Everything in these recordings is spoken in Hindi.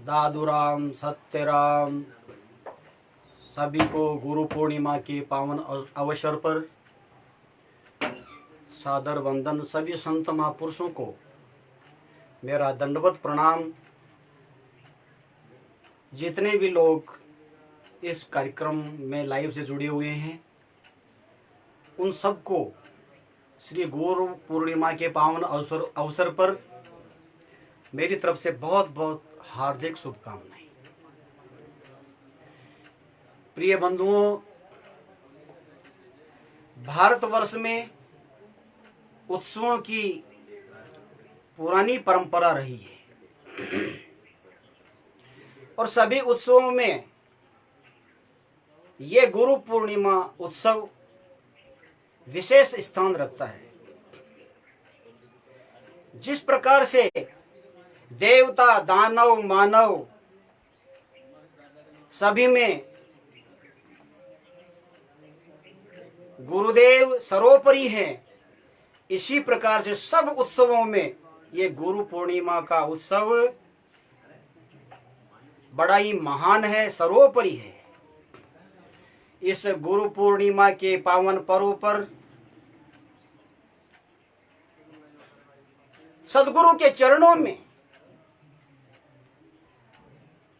दादूराम सत्यराम सभी को गुरु पूर्णिमा के पावन अवसर पर सादर वंदन। सभी संत महापुरुषों को मेरा दंडवत प्रणाम। जितने भी लोग इस कार्यक्रम में लाइव से जुड़े हुए हैं उन सबको श्री गुरु पूर्णिमा के पावन अवसर पर मेरी तरफ से बहुत बहुत हार्दिक शुभकामनाएं। प्रिय बंधुओं, भारतवर्ष में उत्सवों की पुरानी परंपरा रही है और सभी उत्सवों में ये गुरु पूर्णिमा उत्सव विशेष स्थान रखता है। जिस प्रकार से देवता, दानव, मानव सभी में गुरुदेव सर्वोपरि हैं, इसी प्रकार से सब उत्सवों में ये गुरु पूर्णिमा का उत्सव बड़ा ही महान है, सर्वोपरि है। इस गुरु पूर्णिमा के पावन पर्व पर सद्गुरु के चरणों में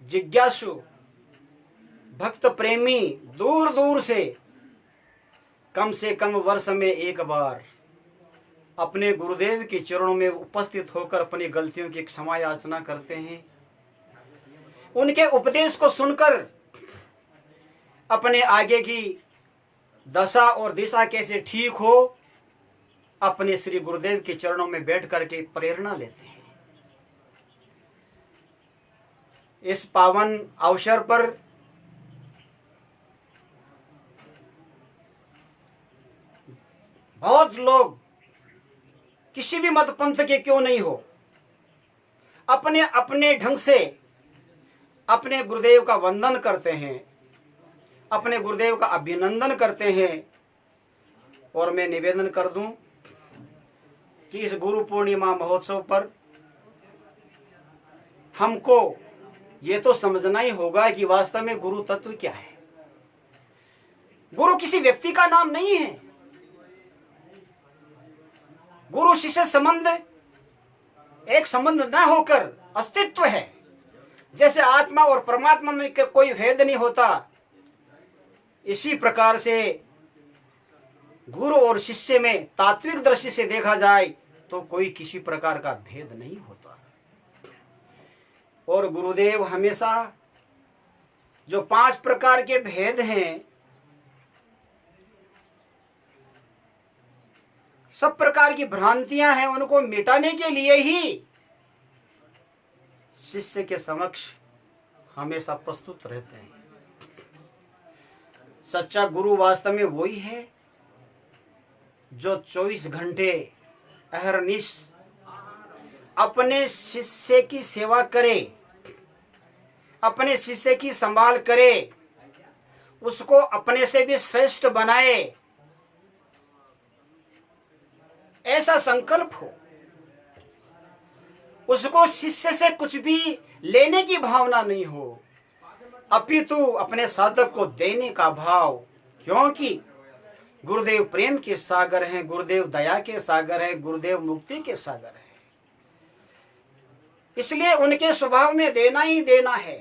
जिज्ञासु भक्त प्रेमी दूर दूर से कम वर्ष में एक बार अपने गुरुदेव के चरणों में उपस्थित होकर अपनी गलतियों की क्षमा याचना करते हैं। उनके उपदेश को सुनकर अपने आगे की दशा और दिशा कैसे ठीक हो, अपने श्री गुरुदेव के चरणों में बैठ करके प्रेरणा लेते हैं। इस पावन अवसर पर बहुत लोग किसी भी मत पंथ के क्यों नहीं हो, अपने अपने ढंग से अपने गुरुदेव का वंदन करते हैं, अपने गुरुदेव का अभिनंदन करते हैं। और मैं निवेदन कर दूं कि इस गुरु पूर्णिमा महोत्सव पर हमको ये तो समझना ही होगा कि वास्तव में गुरु तत्व क्या है। गुरु किसी व्यक्ति का नाम नहीं है। गुरु शिष्य संबंध एक संबंध न होकर अस्तित्व है। जैसे आत्मा और परमात्मा में कोई भेद नहीं होता, इसी प्रकार से गुरु और शिष्य में तात्विक दृष्टि से देखा जाए तो कोई किसी प्रकार का भेद नहीं होता। और गुरुदेव हमेशा जो 5 प्रकार के भेद हैं, सब प्रकार की भ्रांतियां हैं, उनको मिटाने के लिए ही शिष्य के समक्ष हमेशा प्रस्तुत रहते हैं। सच्चा गुरु वास्तव में वही है जो 24 घंटे अहरनिश अपने शिष्य की सेवा करे, अपने शिष्य की संभाल करे, उसको अपने से भी श्रेष्ठ बनाए, ऐसा संकल्प हो। उसको शिष्य से कुछ भी लेने की भावना नहीं हो, अपितु अपने साधक को देने का भाव। क्योंकि गुरुदेव प्रेम के सागर हैं, गुरुदेव दया के सागर हैं, गुरुदेव मुक्ति के सागर हैं। इसलिए उनके स्वभाव में देना ही देना है।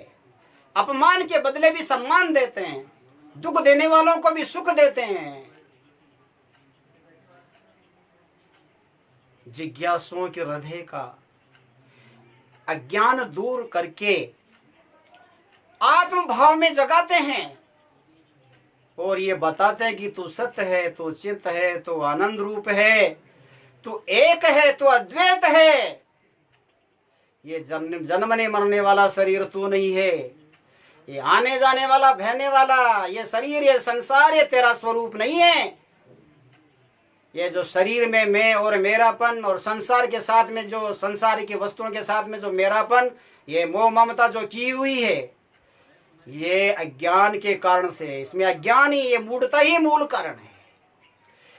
अपमान के बदले भी सम्मान देते हैं, दुख देने वालों को भी सुख देते हैं। जिज्ञासुओं के हृदय का अज्ञान दूर करके आत्म भाव में जगाते हैं और ये बताते हैं कि तू सत्य है, तू चित्त है, तू आनंद रूप है, तू एक है, तू अद्वैत है। ये जन्मने मरने वाला शरीर तू नहीं है, ये आने जाने वाला बहने वाला ये शरीर, ये संसार, ये तेरा स्वरूप नहीं है। ये जो शरीर में मैं और मेरापन और संसार के साथ में जो संसार की वस्तुओं के साथ में जो मेरापन, ये मोह ममता जो की हुई है, ये अज्ञान के कारण से, इसमें अज्ञान ही, ये मूढ़ता ही मूल कारण है।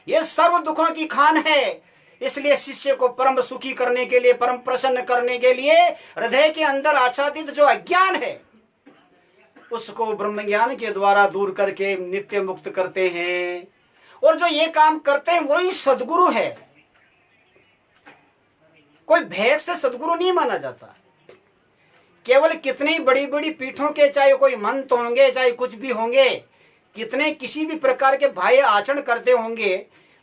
ये सर्व दुखों की खान है। इसलिए शिष्य को परम सुखी करने के लिए, परम प्रसन्न करने के लिए हृदय के अंदर आच्छादित जो अज्ञान है उसको ब्रह्म ज्ञान के द्वारा दूर करके नित्य मुक्त करते हैं। और जो ये काम करते हैं वही सद्गुरु है। कोई भेद से सद्गुरु नहीं माना जाता। केवल कितनी बड़ी बड़ी पीठों के, चाहे कोई मंत होंगे, चाहे कुछ भी होंगे, कितने किसी भी प्रकार के बाह्य आचरण करते होंगे,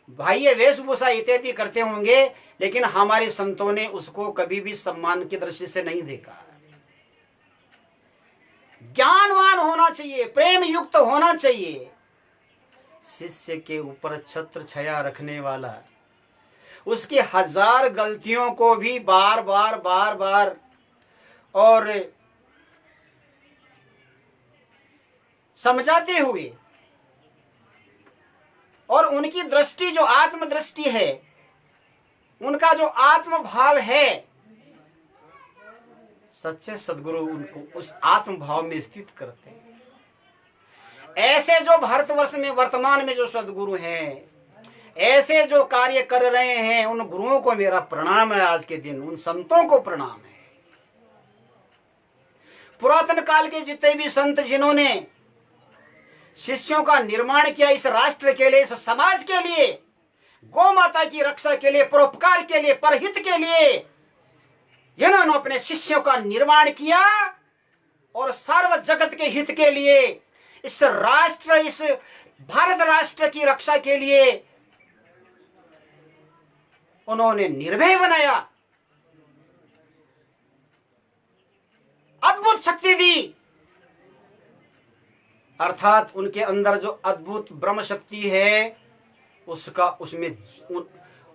बाह्य वेशभूषा इत्यादि करते होंगे, लेकिन हमारे संतों ने उसको कभी भी सम्मान की दृष्टि से नहीं देखा। ज्ञानवान होना चाहिए, प्रेम युक्त होना चाहिए। शिष्य के ऊपर छत्र छाया रखने वाला, उसकी हजार गलतियों को भी बार बार बार बार और समझाते हुए, और उनकी दृष्टि जो आत्म दृष्टि है, उनका जो आत्म भाव है, सच्चे सद्गुरु उनको उस आत्म भाव में स्थित करते हैं। ऐसे जो भारतवर्ष में वर्तमान में जो सद्गुरु हैं, ऐसे जो कार्य कर रहे हैं, उन गुरुओं को मेरा प्रणाम है। आज के दिन उन संतों को प्रणाम है। पुरातन काल के जितने भी संत जिन्होंने शिष्यों का निर्माण किया, इस राष्ट्र के लिए, इस समाज के लिए, गौ माता की रक्षा के लिए, परोपकार के लिए, परहित के लिए, जिन्होंने अपने शिष्यों का निर्माण किया और सर्व जगत के हित के लिए, इस राष्ट्र, इस भारत राष्ट्र की रक्षा के लिए उन्होंने निर्भय बनाया, अद्भुत शक्ति दी। अर्थात उनके अंदर जो अद्भुत ब्रह्म शक्ति है, उसका उसमें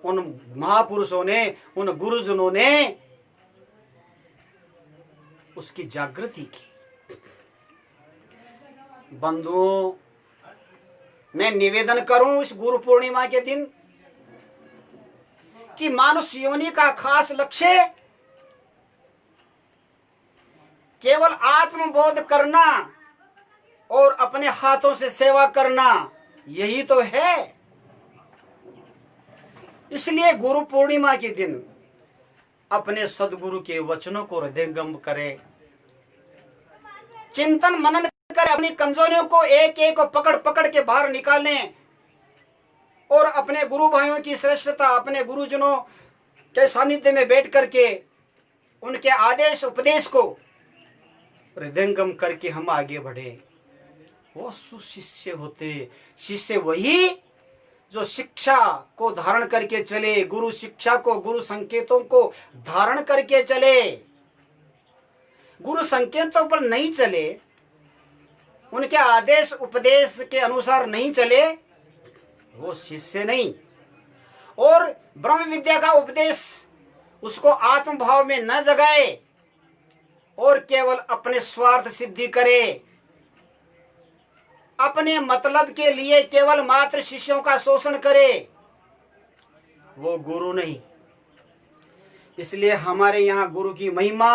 उन महापुरुषों ने, उन गुरुजनों ने उसकी जागृति की। बंधुओं, मैं निवेदन करूं इस गुरु पूर्णिमा के दिन कि मानुष योनि का खास लक्ष्य केवल आत्मबोध करना और अपने हाथों से सेवा करना, यही तो है। इसलिए गुरु पूर्णिमा के दिन अपने सद्गुरु के वचनों को हृदयंगम करें, चिंतन मनन करें, अपनी कमजोरियों को एक एक को पकड़ पकड़ के बाहर निकालें और अपने गुरु भाइयों की श्रेष्ठता, अपने गुरुजनों के सानिध्य में बैठ करके उनके आदेश उपदेश को हृदयंगम करके हम आगे बढ़े। वो सुशिष्य होते। शिष्य वही जो शिक्षा को धारण करके चले, गुरु शिक्षा को, गुरु संकेतों को धारण करके चले। गुरु संकेतों पर नहीं चले, उनके आदेश उपदेश के अनुसार नहीं चले, वो शिष्य नहीं। और ब्रह्म विद्या का उपदेश उसको आत्मभाव में न जगाए और केवल अपने स्वार्थ सिद्धि करे, अपने मतलब के लिए केवल मात्र शिष्यों का शोषण करे, वो गुरु नहीं। इसलिए हमारे यहाँ गुरु की महिमा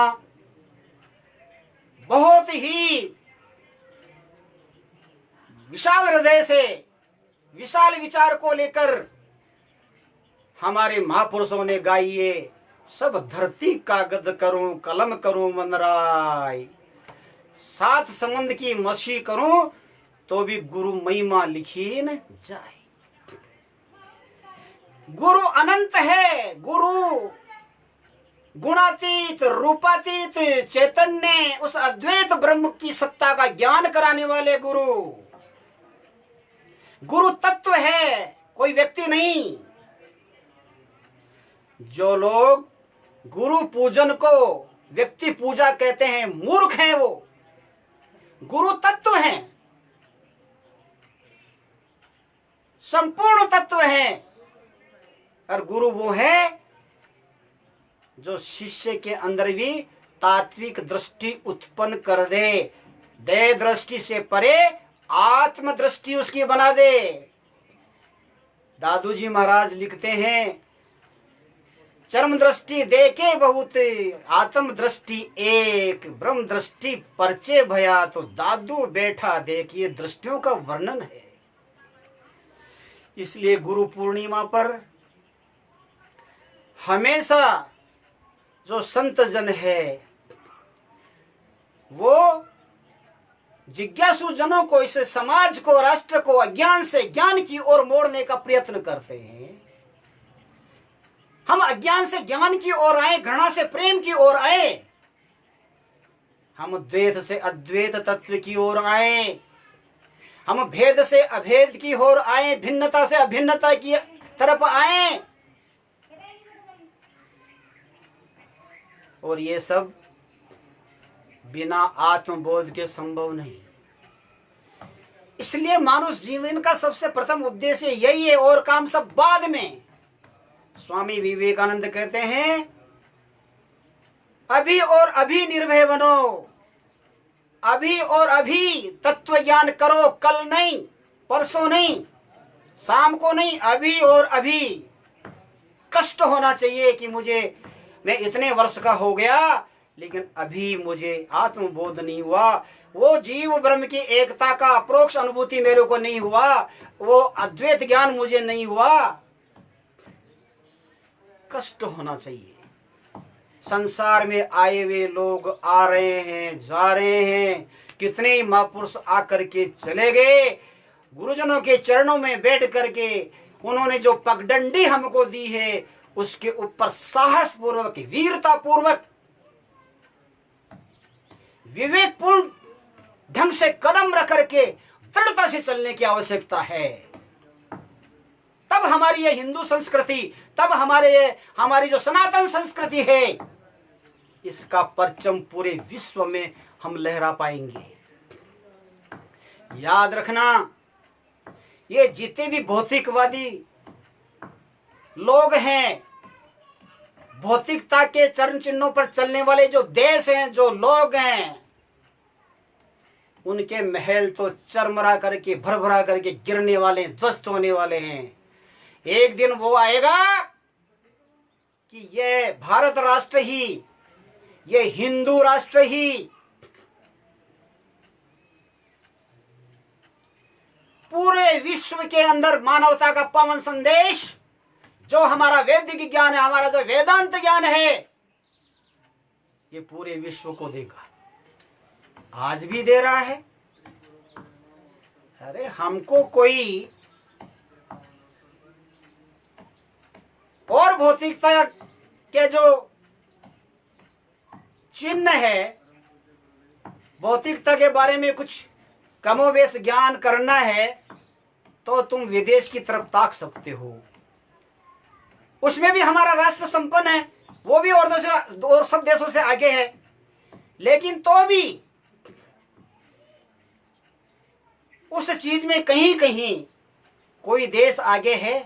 बहुत ही विशाल हृदय से, विशाल विचार को लेकर हमारे महापुरुषों ने गाई है। सब धरती कागज करूं, कलम करूं मनराय, सात समंद की मसी करूं तो भी गुरु महिमा लिखी न जाए। गुरु अनंत है, गुरु गुणातीत, रूपातीत, चैतन्य, उस अद्वैत ब्रह्म की सत्ता का ज्ञान कराने वाले गुरु। गुरु तत्व है, कोई व्यक्ति नहीं। जो लोग गुरु पूजन को व्यक्ति पूजा कहते हैं, मूर्ख हैं। वो गुरु तत्व हैं, संपूर्ण तत्व हैं। और गुरु वो है जो शिष्य के अंदर भी तात्विक दृष्टि उत्पन्न कर दे, देह दृष्टि से परे आत्म दृष्टि उसकी बना दे। दादू जी महाराज लिखते हैं, चर्म दृष्टि देखे बहुत, आत्म दृष्टि एक, ब्रह्म दृष्टि परचे भया। तो दादू बैठा देखिए, दृष्टियों का वर्णन है। इसलिए गुरु पूर्णिमा पर हमेशा जो संत जन है वो जिज्ञासु जनों को, इस समाज को, राष्ट्र को अज्ञान से ज्ञान की ओर मोड़ने का प्रयत्न करते हैं। हम अज्ञान से ज्ञान की ओर आए, घृणा से प्रेम की ओर आए, हम द्वैत से अद्वैत तत्व की ओर आए, हम भेद से अभेद की ओर आए, भिन्नता से अभिन्नता की तरफ आए। और ये सब बिना आत्मबोध के संभव नहीं। इसलिए मानुष जीवन का सबसे प्रथम उद्देश्य यही है, और काम सब बाद में। स्वामी विवेकानंद कहते हैं, अभी और अभी निर्भय बनो, अभी और अभी तत्व ज्ञान करो, कल नहीं, परसों नहीं, शाम को नहीं, अभी और अभी। कष्ट होना चाहिए कि मैं इतने वर्ष का हो गया लेकिन अभी मुझे आत्मबोध नहीं हुआ, वो जीव ब्रह्म की एकता का अप्रोक्ष अनुभूति मेरे को नहीं हुआ, वो अद्वैत ज्ञान मुझे नहीं हुआ। कष्ट होना चाहिए। संसार में आए हुए लोग आ रहे हैं, जा रहे हैं, कितने ही महापुरुष आकर के चले गए। गुरुजनों के चरणों में बैठ करके उन्होंने जो पगडंडी हमको दी है, उसके ऊपर साहस पूर्वक, वीरता पूर्वक, विवेकपूर्ण ढंग से कदम रख करके दृढ़ता से चलने की आवश्यकता है। तब हमारी ये हिंदू संस्कृति, तब हमारी जो सनातन संस्कृति है, इसका परचम पूरे विश्व में हम लहरा पाएंगे। याद रखना, ये जितने भी भौतिकवादी लोग हैं, भौतिकता के चरण चिन्हों पर चलने वाले जो देश हैं, जो लोग हैं, उनके महल तो चरमरा करके, भरभरा करके गिरने वाले, ध्वस्त होने वाले हैं। एक दिन वो आएगा कि ये भारत राष्ट्र ही, ये हिंदू राष्ट्र ही पूरे विश्व के अंदर मानवता का पावन संदेश, जो हमारा वैदिक ज्ञान है, हमारा जो वेदांत ज्ञान है, ये पूरे विश्व को देगा। आज भी दे रहा है। अरे हमको कोई और भौतिकता के जो चिन्ह है, भौतिकता के बारे में कुछ कमोबेश ज्ञान करना है तो तुम विदेश की तरफ ताक सकते हो। उसमें भी हमारा राष्ट्र संपन्न है, वो भी और सब देशों से आगे है, लेकिन तो भी उस चीज में कहीं कहीं कोई देश आगे है,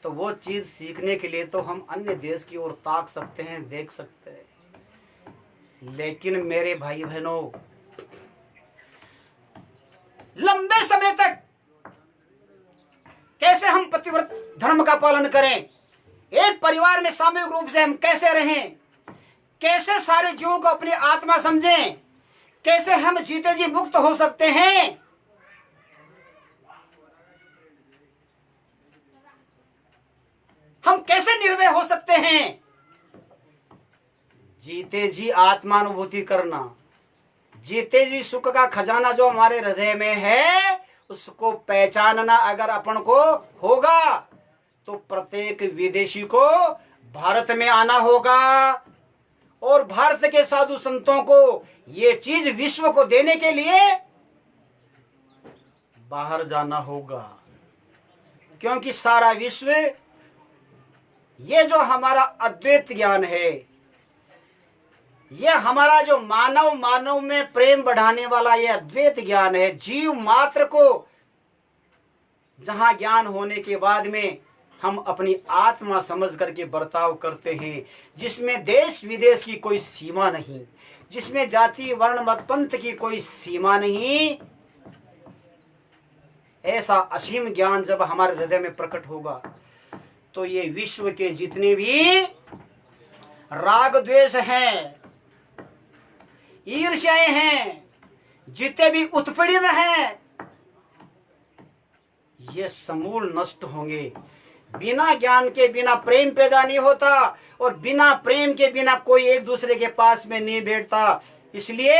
तो वो चीज सीखने के लिए तो हम अन्य देश की ओर ताक सकते हैं, देख सकते हैं। लेकिन मेरे भाई बहनों, लंबे समय तक कैसे हम पतिव्रत धर्म का पालन करें, एक परिवार में सामूहिक रूप से हम कैसे रहें, कैसे सारे जीवों को अपनी आत्मा समझें, कैसे हम जीते जी मुक्त हो सकते हैं, हम कैसे निर्भय हो सकते हैं। जीते जी आत्मानुभूति करना, जीते जी सुख का खजाना जो हमारे हृदय में है, उसको पहचानना अगर अपन को होगा तो प्रत्येक विदेशी को भारत में आना होगा और भारत के साधु संतों को ये चीज विश्व को देने के लिए बाहर जाना होगा। क्योंकि सारा विश्व, ये जो हमारा अद्वैत ज्ञान है, ये हमारा जो मानव में प्रेम बढ़ाने वाला ये अद्वैत ज्ञान है, जीव मात्र को जहां ज्ञान होने के बाद में हम अपनी आत्मा समझ करके बर्ताव करते हैं, जिसमें देश विदेश की कोई सीमा नहीं, जिसमें जाति वर्ण मत पंथ की कोई सीमा नहीं, ऐसा असीम ज्ञान जब हमारे हृदय में प्रकट होगा तो ये विश्व के जितने भी राग द्वेष हैं, ईर्ष्याएं हैं, जितने भी उत्पीड़न हैं, ये समूल नष्ट होंगे। बिना ज्ञान के बिना प्रेम पैदा नहीं होता, और बिना प्रेम के बिना कोई एक दूसरे के पास में नहीं बैठता। इसलिए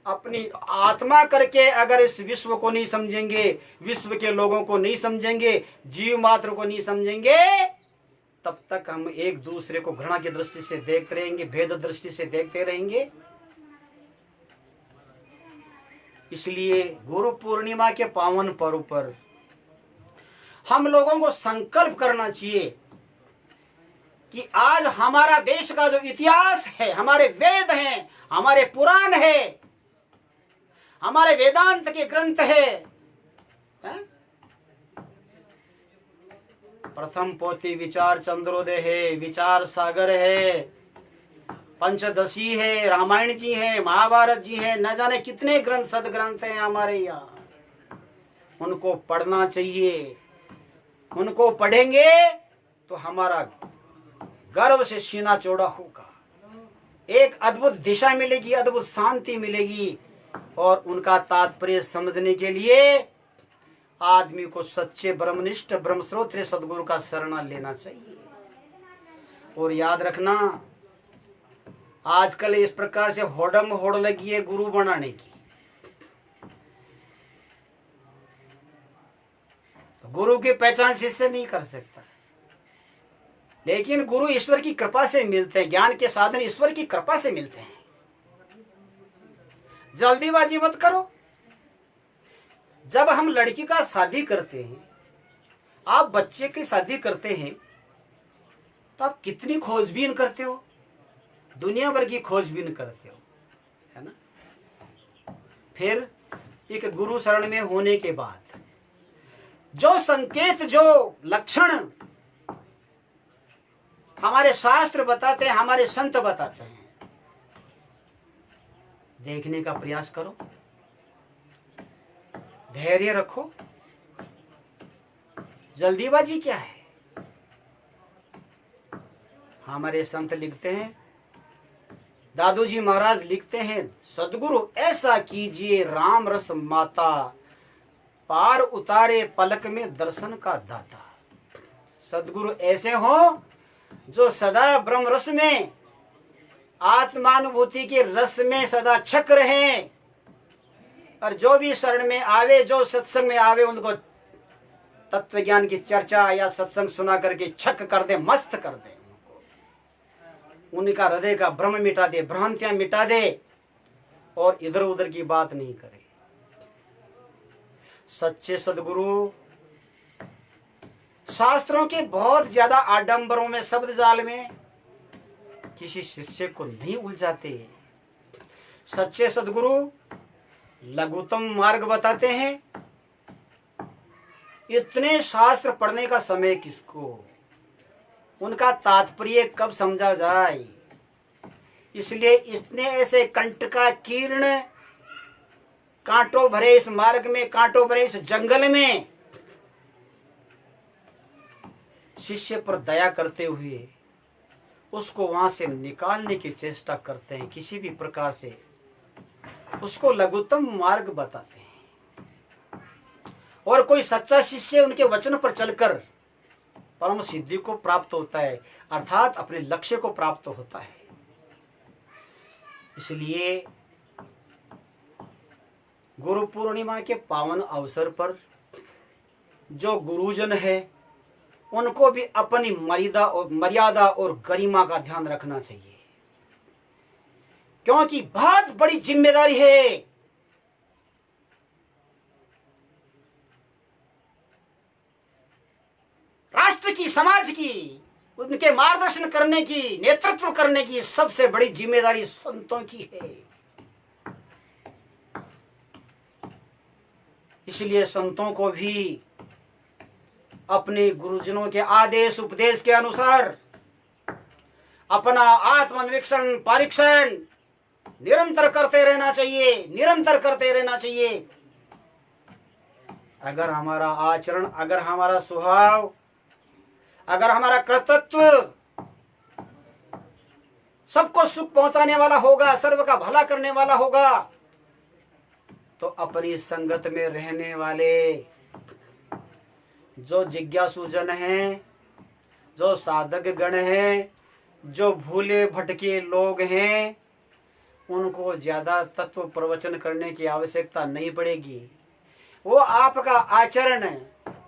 अपनी आत्मा करके अगर इस विश्व को नहीं समझेंगे, विश्व के लोगों को नहीं समझेंगे, जीव मात्र को नहीं समझेंगे, तब तक हम एक दूसरे को घृणा की दृष्टि से देखते रहेंगे, भेद दृष्टि से देखते रहेंगे। इसलिए गुरु पूर्णिमा के पावन पर्व पर हम लोगों को संकल्प करना चाहिए कि आज हमारा देश का जो इतिहास है, हमारे वेद हैं, हमारे पुराण है, हमारे वेदांत के ग्रंथ है, प्रथम पोथी विचार चंद्रोदय है, विचार सागर है, पंचदशी है, रामायण जी है, महाभारत जी है, न जाने कितने ग्रंथ सदग्रंथ हैं हमारे यहाँ। उनको पढ़ना चाहिए। उनको पढ़ेंगे तो हमारा गर्व से सीना चौड़ा होगा, एक अद्भुत दिशा मिलेगी, अद्भुत शांति मिलेगी। और उनका तात्पर्य समझने के लिए आदमी को सच्चे ब्रह्मनिष्ठ ब्रह्मस्रोत्र सदगुरु का शरण लेना चाहिए। और याद रखना, आजकल इस प्रकार से होड़म होड़ लगी है गुरु बनाने की। तो गुरु की पहचान शिष्य नहीं कर सकता, लेकिन गुरु ईश्वर की कृपा से मिलते हैं। ज्ञान के साधन ईश्वर की कृपा से मिलते हैं। जल्दीबाजी मत करो। जब हम लड़की का शादी करते हैं, आप बच्चे की शादी करते हैं, तो आप कितनी खोजबीन करते हो, दुनिया भर की खोजबीन करते हो, है ना। फिर एक गुरु शरण में होने के बाद जो संकेत, जो लक्षण हमारे शास्त्र बताते हैं, हमारे संत बताते हैं, देखने का प्रयास करो, धैर्य रखो। जल्दीबाजी क्या है। हमारे संत लिखते हैं, दादू जी महाराज लिखते हैं, सदगुरु ऐसा कीजिए राम रस माता, पार उतारे पलक में दर्शन का दाता। सदगुरु ऐसे हो जो सदा ब्रह्म रस में, आत्मानुभूति के रस में सदा छक रहे, और जो भी शरण में आवे, जो सत्संग में आवे, उनको तत्व ज्ञान की चर्चा या सत्संग सुना करके छक कर दे, मस्त कर दे, उनका हृदय का भ्रम मिटा दे, भ्रांतियां मिटा दे, और इधर उधर की बात नहीं करे। सच्चे सदगुरु शास्त्रों के बहुत ज्यादा आडंबरों में, शब्द जाल में किसी शिष्य को नहीं उलझाते। सच्चे सदगुरु लघुतम मार्ग बताते हैं। इतने शास्त्र पढ़ने का समय किसको, उनका तात्पर्य कब समझा जाए। इसलिए इतने ऐसे कंठ का कीर्ण, कांटों भरे इस मार्ग में, कांटों भरे इस जंगल में शिष्य पर दया करते हुए उसको वहां से निकालने की चेष्टा करते हैं। किसी भी प्रकार से उसको लघुतम मार्ग बताते हैं। और कोई सच्चा शिष्य उनके वचन पर चलकर परम सिद्धि को प्राप्त होता है, अर्थात अपने लक्ष्य को प्राप्त होता है। इसलिए गुरु पूर्णिमा के पावन अवसर पर जो गुरुजन है, उनको भी अपनी मर्यादा और गरिमा का ध्यान रखना चाहिए, क्योंकि बहुत बड़ी जिम्मेदारी है। राष्ट्र की, समाज की, उनके मार्गदर्शन करने की, नेतृत्व करने की सबसे बड़ी जिम्मेदारी संतों की है। इसलिए संतों को भी अपने गुरुजनों के आदेश उपदेश के अनुसार अपना आत्मनिरीक्षण, परीक्षण निरंतर करते रहना चाहिए, निरंतर करते रहना चाहिए। अगर हमारा आचरण, अगर हमारा स्वभाव, अगर हमारा कर्तव्य सबको सुख पहुंचाने वाला होगा, सर्व का भला करने वाला होगा, तो अपनी संगत में रहने वाले जो जिज्ञासु जन हैं, जो साधक गण हैं, जो भूले भटके लोग हैं, उनको ज्यादा तत्व प्रवचन करने की आवश्यकता नहीं पड़ेगी। वो आपका आचरण,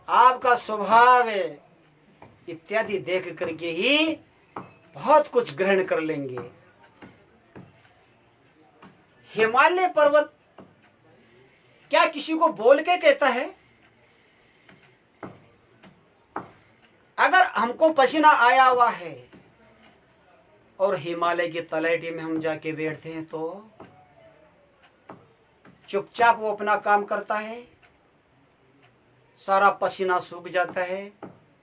आपका स्वभाव इत्यादि देख करके ही बहुत कुछ ग्रहण कर लेंगे। हिमालय पर्वत क्या किसी को बोल के कहता है? अगर हमको पसीना आया हुआ है और हिमालय की तलहटी में हम जाके बैठते हैं तो चुपचाप वो अपना काम करता है, सारा पसीना सूख जाता है,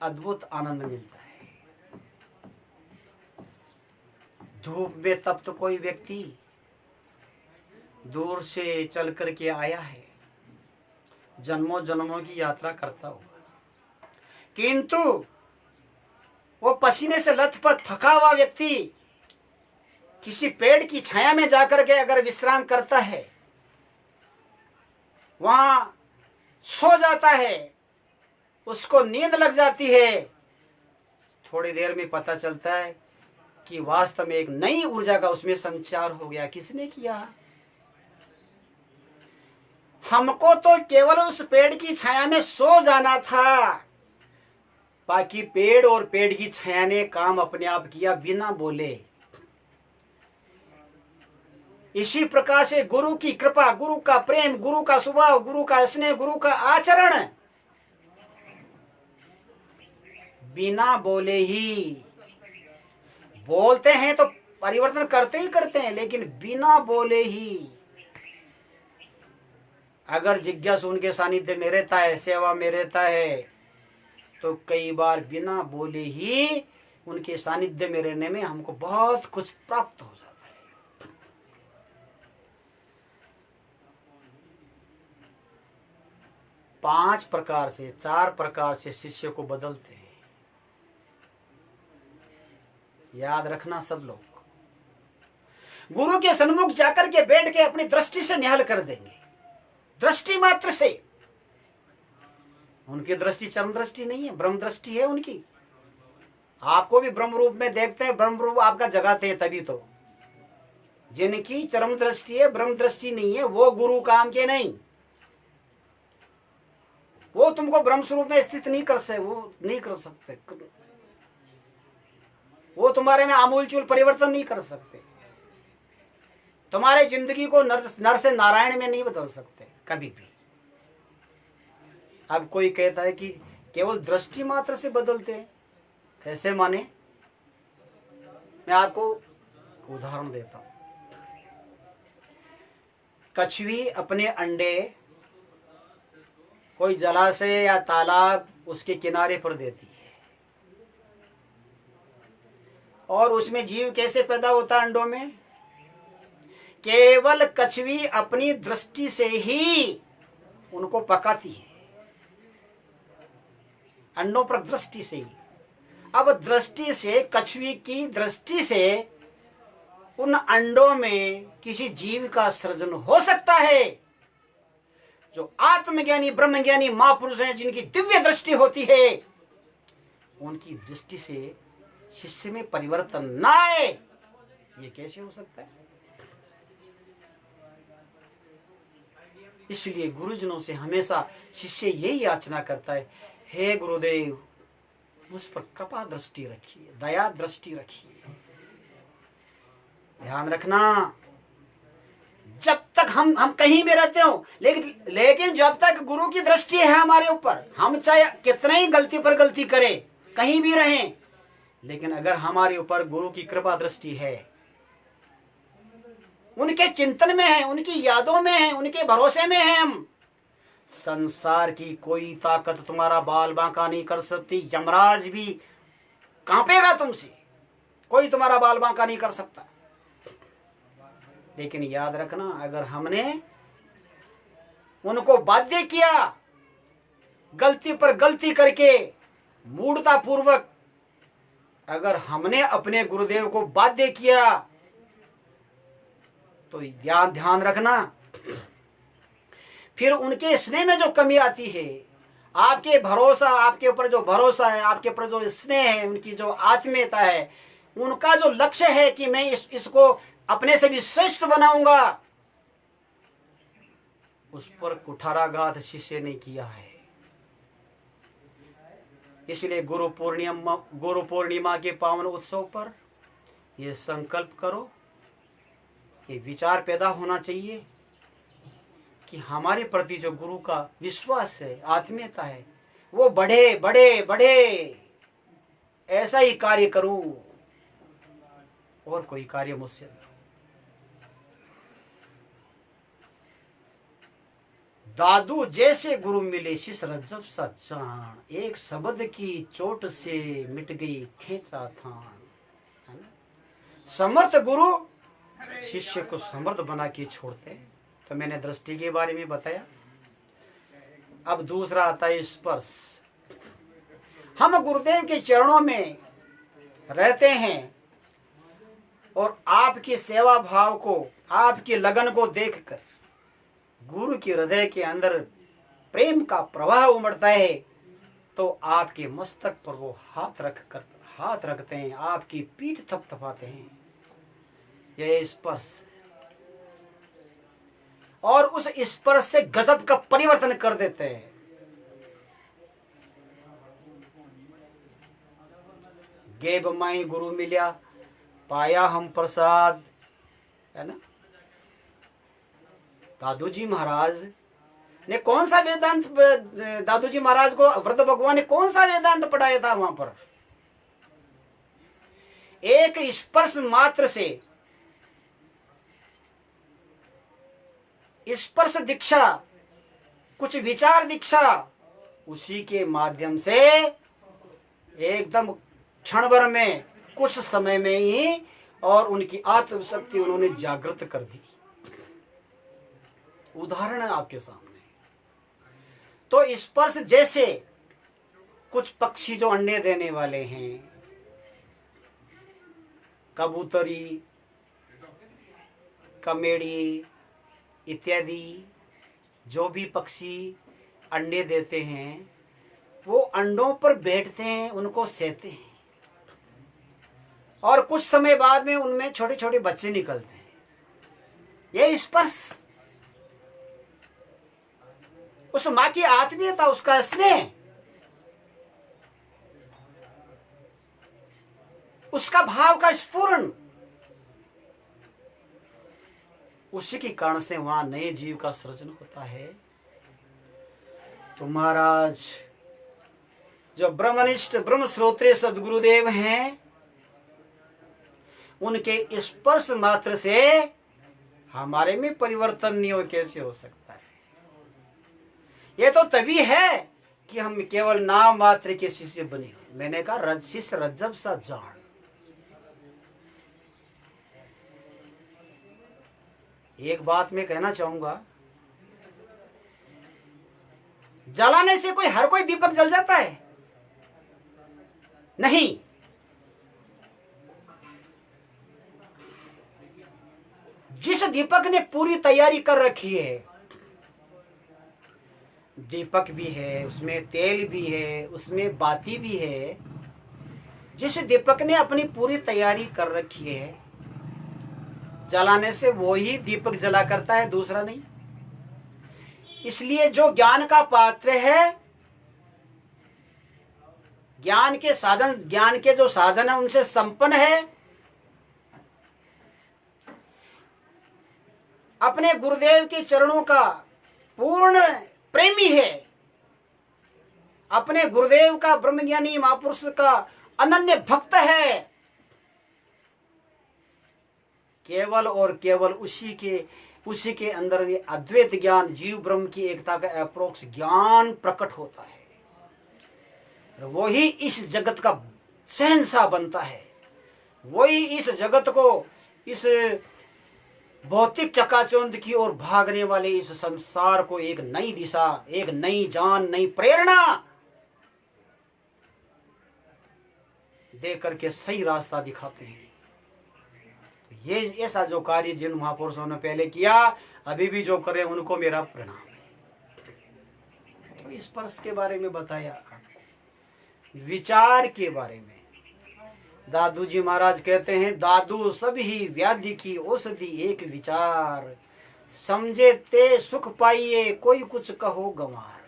अद्भुत आनंद मिलता है। धूप में तप्त कोई व्यक्ति दूर से चल करके आया है, जन्मों जन्मों की यात्रा करता हुआ, किंतु वो पसीने से लथपथ थका हुआ व्यक्ति किसी पेड़ की छाया में जाकर के अगर विश्राम करता है, वहां सो जाता है, उसको नींद लग जाती है, थोड़ी देर में पता चलता है कि वास्तव में एक नई ऊर्जा का उसमें संचार हो गया। किसने किया? हमको तो केवल उस पेड़ की छाया में सो जाना था, बाकी पेड़ और पेड़ की छाया ने काम अपने आप किया बिना बोले। इसी प्रकार से गुरु की कृपा, गुरु का प्रेम, गुरु का स्वभाव, गुरु का स्नेह, गुरु का आचरण बिना बोले ही, बोलते हैं तो परिवर्तन करते ही करते हैं, लेकिन बिना बोले ही अगर जिज्ञासु उनके सानिध्य में रहता है, सेवा में रहता है, तो कई बार बिना बोले ही उनके सानिध्य में रहने में हमको बहुत कुछ प्राप्त हो जाता है। 5 प्रकार से, 4 प्रकार से शिष्य को बदलते हैं। याद रखना सब लोग। गुरु के सन्मुख जाकर के बैठ के अपनी दृष्टि से निहाल कर देंगे, दृष्टि मात्र से। उनकी दृष्टि चरम दृष्टि नहीं है, ब्रह्म दृष्टि है उनकी। आपको भी ब्रह्म रूप में देखते हैं, ब्रह्म रूप आपका जगाते हैं, तभी तो। जिनकी चरम दृष्टि है, ब्रह्म दृष्टि नहीं है, वो गुरु काम के नहीं। वो तुमको ब्रह्म स्वरूप में स्थित नहीं कर सकते, वो नहीं कर सकते, वो तुम्हारे में आमूलचूल परिवर्तन नहीं कर सकते, तुम्हारे जिंदगी को नर से नारायण में नहीं बदल सकते कभी भी। अब कोई कहता है कि केवल दृष्टि मात्र से बदलते हैं, कैसे माने? मैं आपको उदाहरण देता हूं। कछुई अपने अंडे कोई जलाशय या तालाब उसके किनारे पर देती है, और उसमें जीव कैसे पैदा होता है अंडों में? केवल कछुई अपनी दृष्टि से ही उनको पकाती है, अंडों पर दृष्टि से ही। अब दृष्टि से, कछुई की दृष्टि से उन अंडों में किसी जीव का सृजन हो सकता है। जो आत्मज्ञानी ब्रह्मज्ञानी महापुरुष हैं, जिनकी दिव्य दृष्टि होती है, उनकी दृष्टि से शिष्य में परिवर्तन ना आए, ये कैसे हो सकता है? इसलिए गुरुजनों से हमेशा शिष्य यही याचना करता है, हे गुरुदेव मुझ पर कृपा दृष्टि रखिए, दया दृष्टि रखिए। ध्यान रखना, जब तक हम कहीं भी रहते हो, लेकिन जब तक गुरु की दृष्टि है हमारे ऊपर, हम चाहे कितने ही गलती पर गलती करें, कहीं भी रहें, लेकिन अगर हमारे ऊपर गुरु की कृपा दृष्टि है, उनके चिंतन में है, उनकी यादों में है, उनके भरोसे में है हम, संसार की कोई ताकत तुम्हारा बाल बांका नहीं कर सकती। यमराज भी कांपेगा तुमसे, कोई तुम्हारा बाल बांका नहीं कर सकता। लेकिन याद रखना, अगर हमने उनको बाध्य किया, गलती पर गलती करके, मूढ़ता पूर्वक अगर हमने अपने गुरुदेव को बाध्य किया, तो ध्यान रखना, फिर उनके स्नेह में जो कमी आती है, आपके भरोसा, आपके ऊपर जो भरोसा है, आपके ऊपर जो स्नेह है, उनकी जो आत्मीयता है, उनका जो लक्ष्य है कि मैं इसको अपने से भी श्रेष्ठ बनाऊंगा, उस पर कुठाराघात शिष्य ने किया है। इसलिए गुरु पूर्णिमा के पावन उत्सव पर ये संकल्प करो, ये विचार पैदा होना चाहिए कि हमारे प्रति जो गुरु का विश्वास है, आत्मीयता है, वो बढ़े बढ़े बढ़े, ऐसा ही कार्य करूं, और कोई कार्य मुझसे न। दादू जैसे गुरु मिले शिष्य रज्जब सा जान, एक शब्द की चोट से मिट गई खेचा थान। समर्थ गुरु शिष्य को समर्थ बना के छोड़ते हैं। तो मैंने दृष्टि के बारे में बताया। अब दूसरा आता है स्पर्श। हम गुरुदेव के चरणों में रहते हैं और आपकी सेवा भाव को, आपकी लगन को देखकर गुरु के हृदय के अंदर प्रेम का प्रवाह उमड़ता है, तो आपके मस्तक पर वो हाथ रखते हैं, आपकी पीठ थपथपाते हैं। यह स्पर्श, और उस स्पर्श से गजब का परिवर्तन कर देते हैं। गेब माई गुरु मिल्या पाया हम प्रसाद, है ना। दादूजी महाराज ने कौन सा वेदांत, दादूजी महाराज को वृद्ध भगवान ने कौन सा वेदांत पढ़ाया था वहां पर? एक स्पर्श मात्र से, स्पर्श दीक्षा, कुछ विचार दीक्षा, उसी के माध्यम से एकदम क्षण भर में, कुछ समय में ही, और उनकी आत्मशक्ति उन्होंने जागृत कर दी। उदाहरण है आपके सामने। तो स्पर्श जैसे कुछ पक्षी जो अंडे देने वाले हैं, कबूतरी, कमेड़ी इत्यादि, जो भी पक्षी अंडे देते हैं, वो अंडों पर बैठते हैं, उनको सेते हैं, और कुछ समय बाद में उनमें छोटे छोटे बच्चे निकलते हैं। यह स्पर्श, उस माँ की आत्मीयता, उसका स्नेह, उसका भाव का स्फुरण, उसी के कारण से वहां नए जीव का सृजन होता है। तो महाराज जो ब्रह्मनिष्ठ ब्रह्म श्रोत्रिय सदगुरुदेव हैं, उनके स्पर्श मात्र से हमारे में परिवर्तन नहीं हो, कैसे हो सकता है? ये तो तभी है कि हम केवल नाम मात्र के शिष्य बने। मैंने कहा शिष्य रज्जब सा जान। एक बात मैं कहना चाहूंगा, जलाने से कोई हर कोई दीपक जल जाता है? नहीं। जिस दीपक ने पूरी तैयारी कर रखी है, दीपक भी है, उसमें तेल भी है, उसमें बाती भी है, जिस दीपक ने अपनी पूरी तैयारी कर रखी है, जलाने से वो ही दीपक जला करता है, दूसरा नहीं। इसलिए जो ज्ञान का पात्र है, ज्ञान के साधन, ज्ञान के जो साधन है उनसे संपन्न है, अपने गुरुदेव के चरणों का पूर्ण प्रेमी है, अपने गुरुदेव का ब्रह्मज्ञानी महापुरुष का अनन्य भक्त है, केवल और केवल उसी के अंदर ये अद्वैत ज्ञान, जीव ब्रह्म की एकता का अप्रोक्ष ज्ञान प्रकट होता है। वो ही इस जगत का शहंशाह बनता है, वही इस जगत को, इस भौतिक चकाचौंध की ओर भागने वाले इस संसार को एक नई दिशा, एक नई जान, नई प्रेरणा दे करके सही रास्ता दिखाते हैं। ये ऐसा जो कार्य जिन महापुरुषों ने पहले किया, अभी भी जो करें, उनको मेरा प्रणाम है। तो स्पर्श के बारे में बताया आपको, विचार के बारे में। दादू जी महाराज कहते हैं, दादू सभी व्याधि की औषधि एक विचार, समझे ते सुख पाइए कोई कुछ कहो गंवार।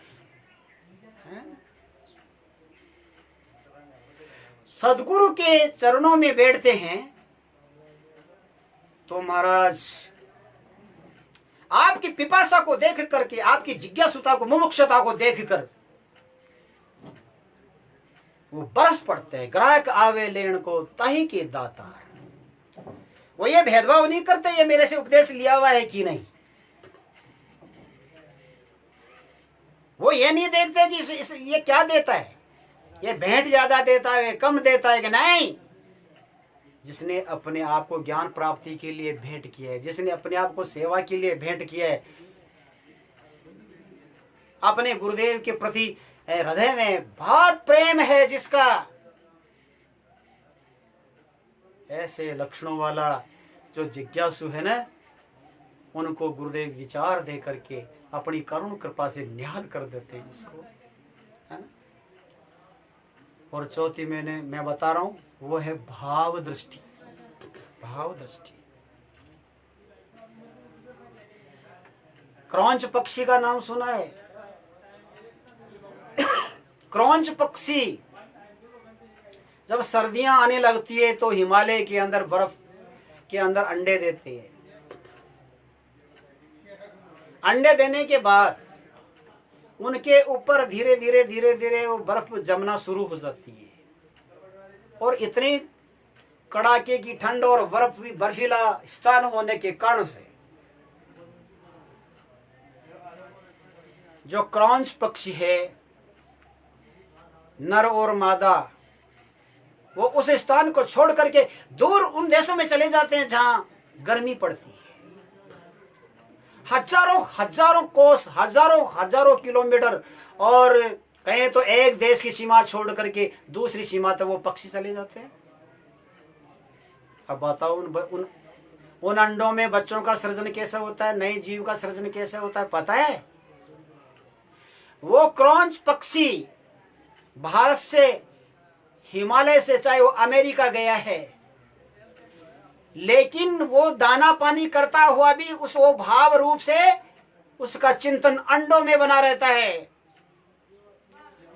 सदगुरु के चरणों में बैठते हैं तो महाराज आपकी पिपासा को देख करके, आपकी जिज्ञासुता को, मुमुक्षुता को देखकर वो बरस पड़ते हैं। ग्राहक आवे लेन को ताही के दाता। वो ये भेदभाव नहीं करते ये मेरे से उपदेश लिया हुआ है कि नहीं। वो ये नहीं देखते कि ये क्या देता है, ये भेंट ज्यादा देता है कम देता है कि नहीं। जिसने अपने आप को ज्ञान प्राप्ति के लिए भेंट किया है, जिसने अपने आप को सेवा के लिए भेंट किया है, अपने गुरुदेव के प्रति हृदय में बहुत प्रेम है जिसका, ऐसे लक्षणों वाला जो जिज्ञासु है ना, उनको गुरुदेव विचार दे करके अपनी करुण कृपा से निहाल कर देते हैं उसको, है ना। और चौथी मैं बता रहा हूं, वो है भाव दृष्टि। भाव दृष्टि। क्रौंच पक्षी का नाम सुना है? क्रौंच पक्षी जब सर्दियां आने लगती है तो हिमालय के अंदर बर्फ के अंदर अंडे देते हैं। अंडे देने के बाद उनके ऊपर धीरे धीरे धीरे धीरे वो बर्फ जमना शुरू हो जाती है, और इतनी कड़ाके की ठंड और बर्फीला स्थान होने के कारण से जो क्रौंच पक्षी है, नर और मादा, वो उस स्थान को छोड़ करके दूर उन देशों में चले जाते हैं जहां गर्मी पड़ती है। हजारों कोस, हजारों किलोमीटर, और कहें तो एक देश की सीमा छोड़ करके दूसरी सीमा तक वो पक्षी चले जाते हैं। अब बताओ उन अंडों में बच्चों का सृजन कैसे होता है, नए जीव का सृजन कैसे होता है पता है? वो क्रौंच पक्षी भारत से, हिमालय से, चाहे वो अमेरिका गया है, लेकिन वो दाना पानी करता हुआ भी वो भाव रूप से उसका चिंतन अंडों में बना रहता है।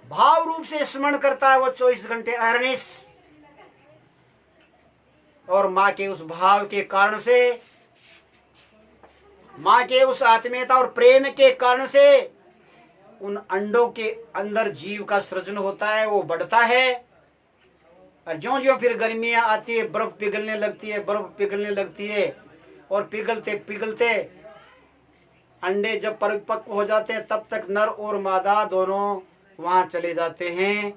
भाव रूप से स्मरण करता है वो 24 घंटे अहर्निश, और मां के उस भाव के कारण से, मां के उस आत्मीयता और प्रेम के कारण से उन अंडों के अंदर जीव का सृजन होता है, वो बढ़ता है। और ज्यों ज्यों फिर गर्मियां आती है, बर्फ पिघलने लगती है, और पिघलते पिघलते अंडे जब परिपक्व हो जाते हैं तब तक नर और मादा दोनों वहां चले जाते हैं।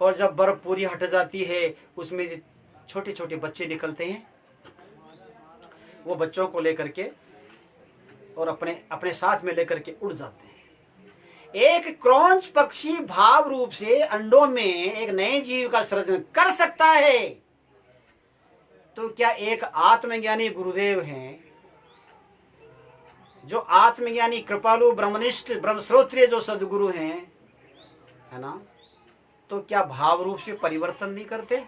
और जब बर्फ पूरी हट जाती है उसमें छोटे छोटे बच्चे निकलते हैं, वो बच्चों को लेकर के और अपने साथ में लेकर के उड़ जाते हैं। एक क्रौंच पक्षी भाव रूप से अंडों में एक नए जीव का सृजन कर सकता है, तो क्या एक आत्मज्ञानी गुरुदेव हैं, जो आत्मज्ञानी कृपालु ब्रह्मनिष्ठ ब्रह्मश्रोत्रिय जो सदगुरु हैं, है ना, तो क्या भाव रूप से परिवर्तन नहीं करते?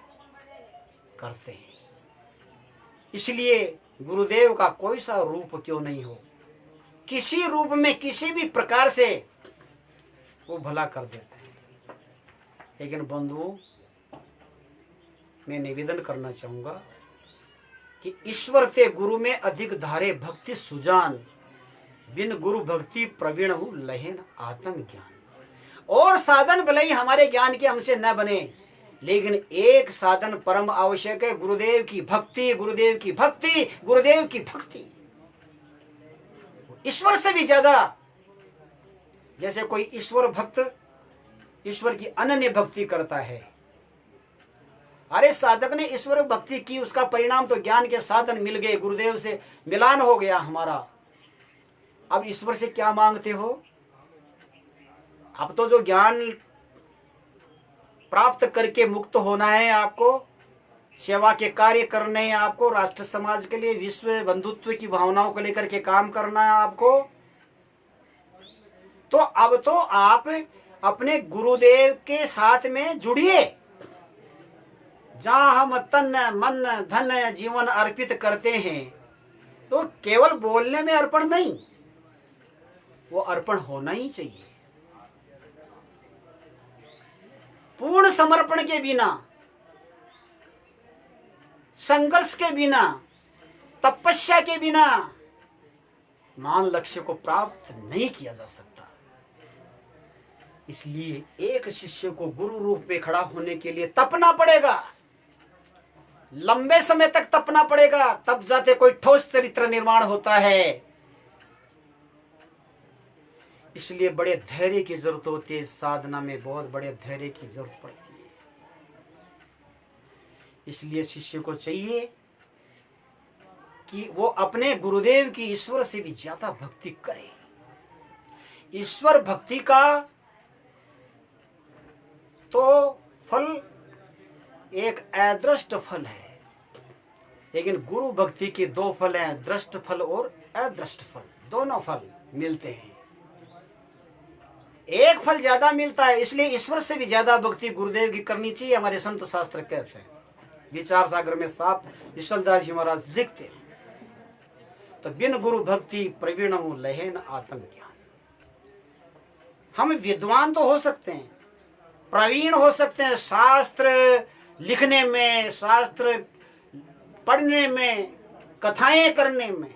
करते हैं। इसलिए गुरुदेव का कोई सा रूप क्यों नहीं हो, किसी रूप में किसी भी प्रकार से वो भला कर देते हैं। लेकिन बंधुओं, मैं निवेदन करना चाहूंगा कि ईश्वर ते गुरु में अधिक धारे भक्ति सुजान, बिन गुरु भक्ति प्रवीण हूं लहेन आत्म ज्ञान। और साधन भले ही हमारे ज्ञान के हमसे न बने, लेकिन एक साधन परम आवश्यक है, गुरुदेव की भक्ति, गुरुदेव की भक्ति, गुरुदेव की भक्ति। ईश्वर से भी ज्यादा, जैसे कोई ईश्वर भक्त ईश्वर की अनन्य भक्ति करता है, अरे साधक ने ईश्वर भक्ति की, उसका परिणाम तो ज्ञान के साधन मिल गए, गुरुदेव से मिलान हो गया हमारा। अब ईश्वर से क्या मांगते हो? अब तो जो ज्ञान प्राप्त करके मुक्त होना है आपको, सेवा के कार्य करने हैं आपको, राष्ट्र समाज के लिए, विश्व बंधुत्व की भावनाओं को लेकर के काम करना है आपको, तो अब तो आप अपने गुरुदेव के साथ में जुड़िए। जहां हम तन मन धन जीवन अर्पित करते हैं, तो केवल बोलने में अर्पण नहीं, वो अर्पण होना ही चाहिए। पूर्ण समर्पण के बिना, संघर्ष के बिना, तपस्या के बिना मान लक्ष्य को प्राप्त नहीं किया जा सकता। इसलिए एक शिष्य को गुरु रूप में खड़ा होने के लिए तपना पड़ेगा, लंबे समय तक तपना पड़ेगा, तब जाते कोई ठोस चरित्र निर्माण होता है। इसलिए बड़े धैर्य की जरूरत होती है। साधना में बहुत बड़े धैर्य की जरूरत पड़ती है। इसलिए शिष्य को चाहिए कि वो अपने गुरुदेव की ईश्वर से भी ज्यादा भक्ति करे। ईश्वर भक्ति का तो फल एक अदृष्ट फल है, लेकिन गुरु भक्ति के दो फल हैं, दृष्ट फल और अदृष्ट फल। दोनों फल मिलते हैं, एक फल ज्यादा मिलता है। इसलिए ईश्वर से भी ज्यादा भक्ति गुरुदेव की करनी चाहिए, हमारे संत शास्त्र कहते हैं। विचार सागर में साफ विशलदास जी महाराज लिखते हैं, तो बिन गुरु भक्ति प्रवीण लहेन आत्म ज्ञान। हम विद्वान तो हो सकते हैं, प्रवीण हो सकते हैं शास्त्र लिखने में, शास्त्र पढ़ने में, कथाएं करने में,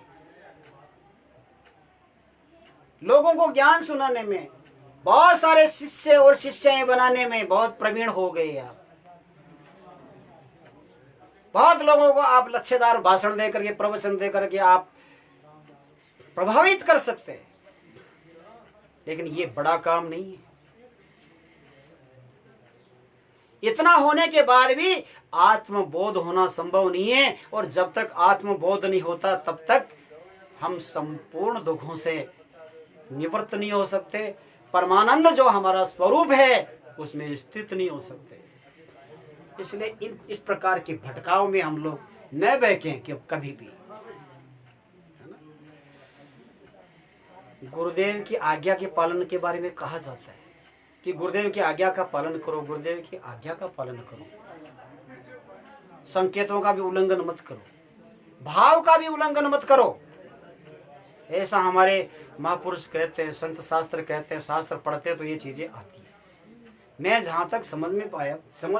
लोगों को ज्ञान सुनाने में, बहुत सारे शिष्य और शिष्याएं बनाने में बहुत प्रवीण हो गए आप। बहुत लोगों को आप लच्छेदार भाषण देकर के, प्रवचन देकर के आप प्रभावित कर सकते हैं, लेकिन ये बड़ा काम नहीं है। इतना होने के बाद भी आत्मबोध होना संभव नहीं है, और जब तक आत्मबोध नहीं होता तब तक हम संपूर्ण दुखों से निवृत्त नहीं हो सकते। परमानंद जो हमारा स्वरूप है उसमें स्थित नहीं हो सकते। इसलिए इस प्रकार के भटकाव में हम लोग न बहकें कि कभी भी। गुरुदेव की आज्ञा के पालन के बारे में कहा जाता है कि गुरुदेव की आज्ञा का पालन करो, गुरुदेव की आज्ञा का पालन करो। संकेतों का भी उल्लंघन मत करो, भाव का भी उल्लंघन मत करो। ऐसा हमारे महापुरुष कहते हैं, संत शास्त्र कहते हैं। शास्त्र पढ़ते तो ये चीजें आती है। मैं जहां तक समझ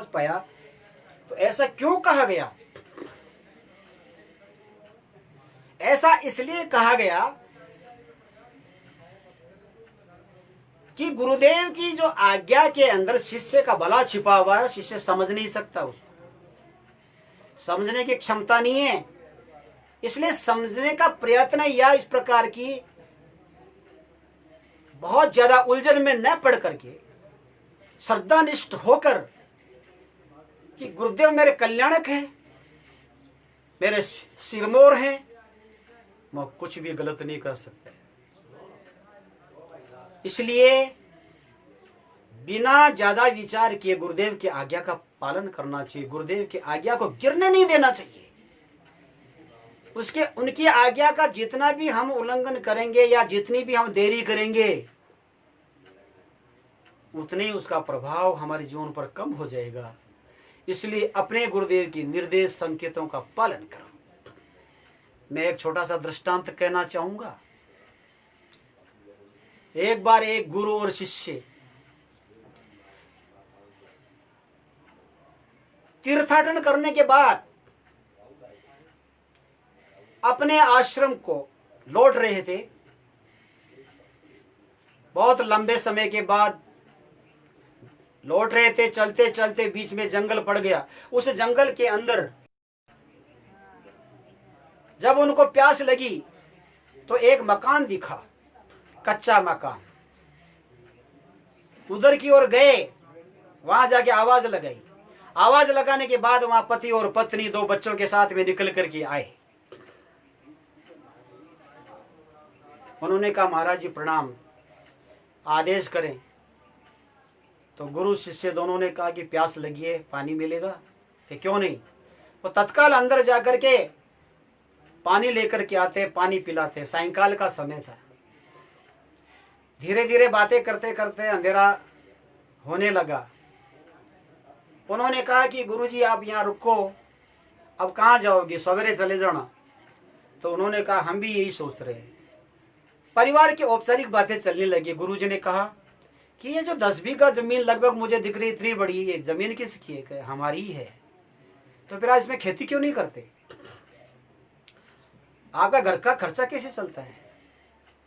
पाया तो ऐसा क्यों कहा गया? ऐसा इसलिए कहा गया कि गुरुदेव की जो आज्ञा के अंदर शिष्य का भला छिपा हुआ है, शिष्य समझ नहीं सकता, उसको समझने की क्षमता नहीं है। इसलिए समझने का प्रयत्न या इस प्रकार की बहुत ज्यादा उलझन में न पड़ करके श्रद्धानिष्ठ होकर कि गुरुदेव मेरे कल्याणक हैं, मेरे सिरमौर हैं, मैं कुछ भी गलत नहीं कर सकता। इसलिए बिना ज्यादा विचार किए गुरुदेव की आज्ञा का पालन करना चाहिए। गुरुदेव की आज्ञा को गिरने नहीं देना चाहिए। उनकी आज्ञा का जितना भी हम उल्लंघन करेंगे या जितनी भी हम देरी करेंगे, उतने ही उसका प्रभाव हमारे जीवन पर कम हो जाएगा। इसलिए अपने गुरुदेव की निर्देश संकेतों का पालन करो। मैं एक छोटा सा दृष्टांत कहना चाहूंगा। एक बार एक गुरु और शिष्य तीर्थाटन करने के बाद अपने आश्रम को लौट रहे थे। बहुत लंबे समय के बाद लौट रहे थे, चलते चलते बीच में जंगल पड़ गया। उस जंगल के अंदर जब उनको प्यास लगी तो एक मकान दिखा, कच्चा मकान। उधर की ओर गए, वहां जाके आवाज लगाई। आवाज लगाने के बाद वहां पति और पत्नी 2 बच्चों के साथ में निकल करके आए। उन्होंने कहा, महाराज जी प्रणाम, आदेश करें। तो गुरु शिष्य दोनों ने कहा कि प्यास लगी है, पानी मिलेगा? कि क्यों नहीं। वो तत्काल अंदर जाकर के पानी लेकर के आते, पानी पिलाते। सायंकाल का समय था। धीरे धीरे बातें करते करते अंधेरा होने लगा। उन्होंने कहा कि गुरुजी आप यहाँ रुको, अब कहाँ जाओगे, सवेरे चले जाना। तो उन्होंने कहा हम भी यही सोच रहे हैं। परिवार की औपचारिक बातें चलने लगी। गुरुजी ने कहा कि ये जो 10 बीघा जमीन लगभग मुझे दिख रही इतनी बड़ी, ये जमीन किसकी है? हमारी ही है। तो फिर आज इसमें खेती क्यों नहीं करते? आपका घर का खर्चा कैसे चलता है?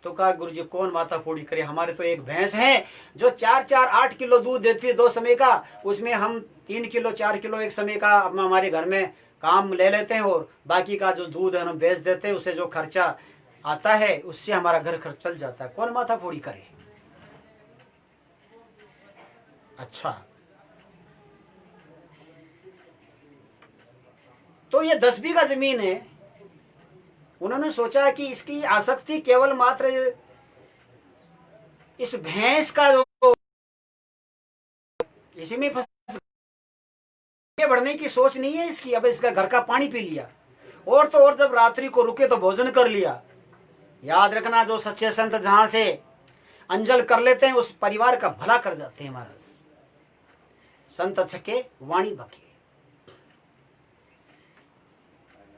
तो कहा गुरुजी कौन माथा फोड़ी करे, हमारे तो एक भैंस है जो 4-8 किलो दूध देती है 2 समय का, उसमें हम 3 किलो 4 किलो एक समय का हमारे घर में काम ले लेते हैं, और बाकी का जो दूध है हम बेच देते हैं, उससे जो खर्चा आता है उससे हमारा घर खर्च चल जाता है, कौन माथा फोड़ी करे। अच्छा, तो ये 10 बीघा जमीन है। उन्होंने सोचा कि इसकी आसक्ति केवल मात्र इस भैंस का जो इसी में फंस, आगे बढ़ने की सोच नहीं है इसकी। अब इसका घर का पानी पी लिया, और तो और जब रात्रि को रुके तो भोजन कर लिया। याद रखना, जो सच्चे संत जहां से अंजल कर लेते हैं उस परिवार का भला कर जाते हैं महाराज। संत छके वाणी बके।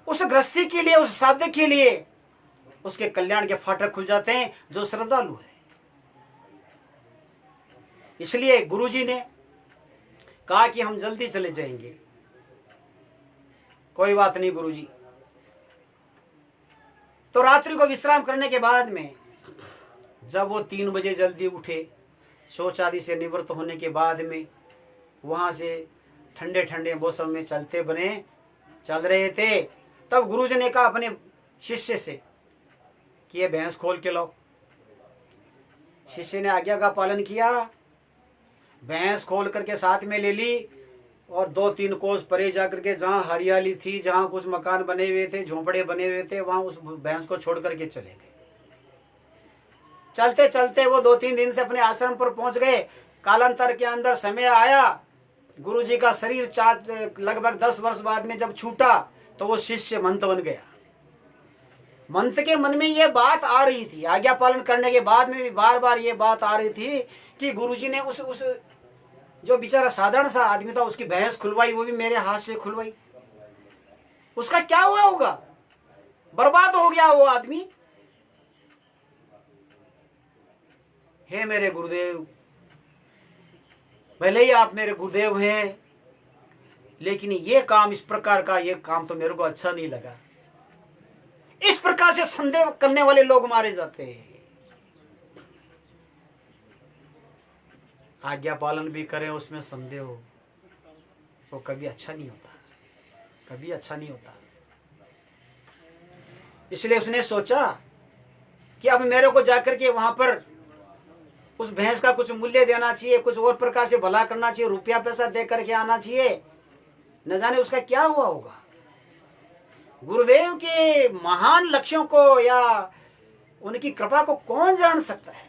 उस गृहस्थी के लिए, उस साधक के लिए उसके कल्याण के फाटक खुल जाते हैं जो श्रद्धालु है। इसलिए गुरुजी ने कहा कि हम जल्दी चले जाएंगे। कोई बात नहीं गुरुजी। तो रात्रि को विश्राम करने के बाद में जब वो 3 बजे जल्दी उठे, शौच आदि से निवृत्त होने के बाद में वहां से ठंडे ठंडे मौसम में चल रहे थे, तब गुरुजी ने कहा अपने शिष्य से कि ये भैंस खोल के लाओ। शिष्य ने आज्ञा का पालन किया, भैंस खोल करके साथ में ले ली, और 2-3 कोस परे जाकर के जहाँ हरियाली थी, जहाँ कुछ मकान बने हुए थे, झोंपड़े बने हुए थे, वहां उस भैंस को छोड़ करके चले गए। चलते चलते वो 2-3 दिन से अपने आश्रम पर पहुंच गए। कालांतर के अंदर समय आया, गुरुजी का शरीर लगभग 10 वर्ष बाद में जब छूटा तो वो शिष्य मंत बन गया। मंत के मन में ये बात आ रही थी, आज्ञा पालन करने के बाद में भी बार बार ये बात आ रही थी कि गुरुजी ने उस जो बेचारा साधारण सा आदमी था उसकी भैंस खुलवाई, वो भी मेरे हाथ से खुलवाई, उसका क्या हुआ होगा? बर्बाद हो गया वो आदमी। हे मेरे गुरुदेव, भले ही आप मेरे गुरुदेव हैं, लेकिन ये काम, इस प्रकार का ये काम तो मेरे को अच्छा नहीं लगा। इस प्रकार से संदेह करने वाले लोग मारे जाते हैं। आज्ञा पालन भी करें, उसमें संदेह हो, वो कभी अच्छा नहीं होता, कभी अच्छा नहीं होता। इसलिए उसने सोचा कि अब मेरे को जाकर के वहां पर उस भैंस का कुछ मूल्य देना चाहिए, कुछ और प्रकार से भला करना चाहिए, रुपया पैसा दे करके आना चाहिए। न जाने उसका क्या हुआ होगा। गुरुदेव के महान लक्ष्यों को या उनकी कृपा को कौन जान सकता है।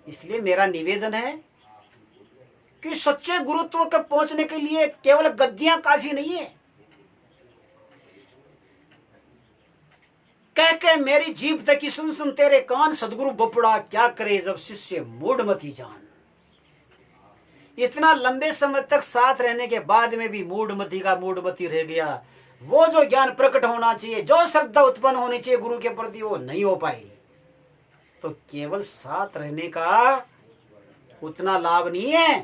इसलिए मेरा निवेदन है कि सच्चे गुरुत्व तक पहुंचने के लिए केवल गद्दियां काफी नहीं है। कह के मेरी जीभ तकी सुन सुन तेरे कान, सदगुरु बपुड़ा क्या करे जब शिष्य मूढ़मती जान। इतना लंबे समय तक साथ रहने के बाद में भी मूढ़मती का मूढ़मती रह गया। वो जो ज्ञान प्रकट होना चाहिए, जो श्रद्धा उत्पन्न होनी चाहिए गुरु के प्रति, वो नहीं हो पाई। तो केवल साथ रहने का उतना लाभ नहीं है।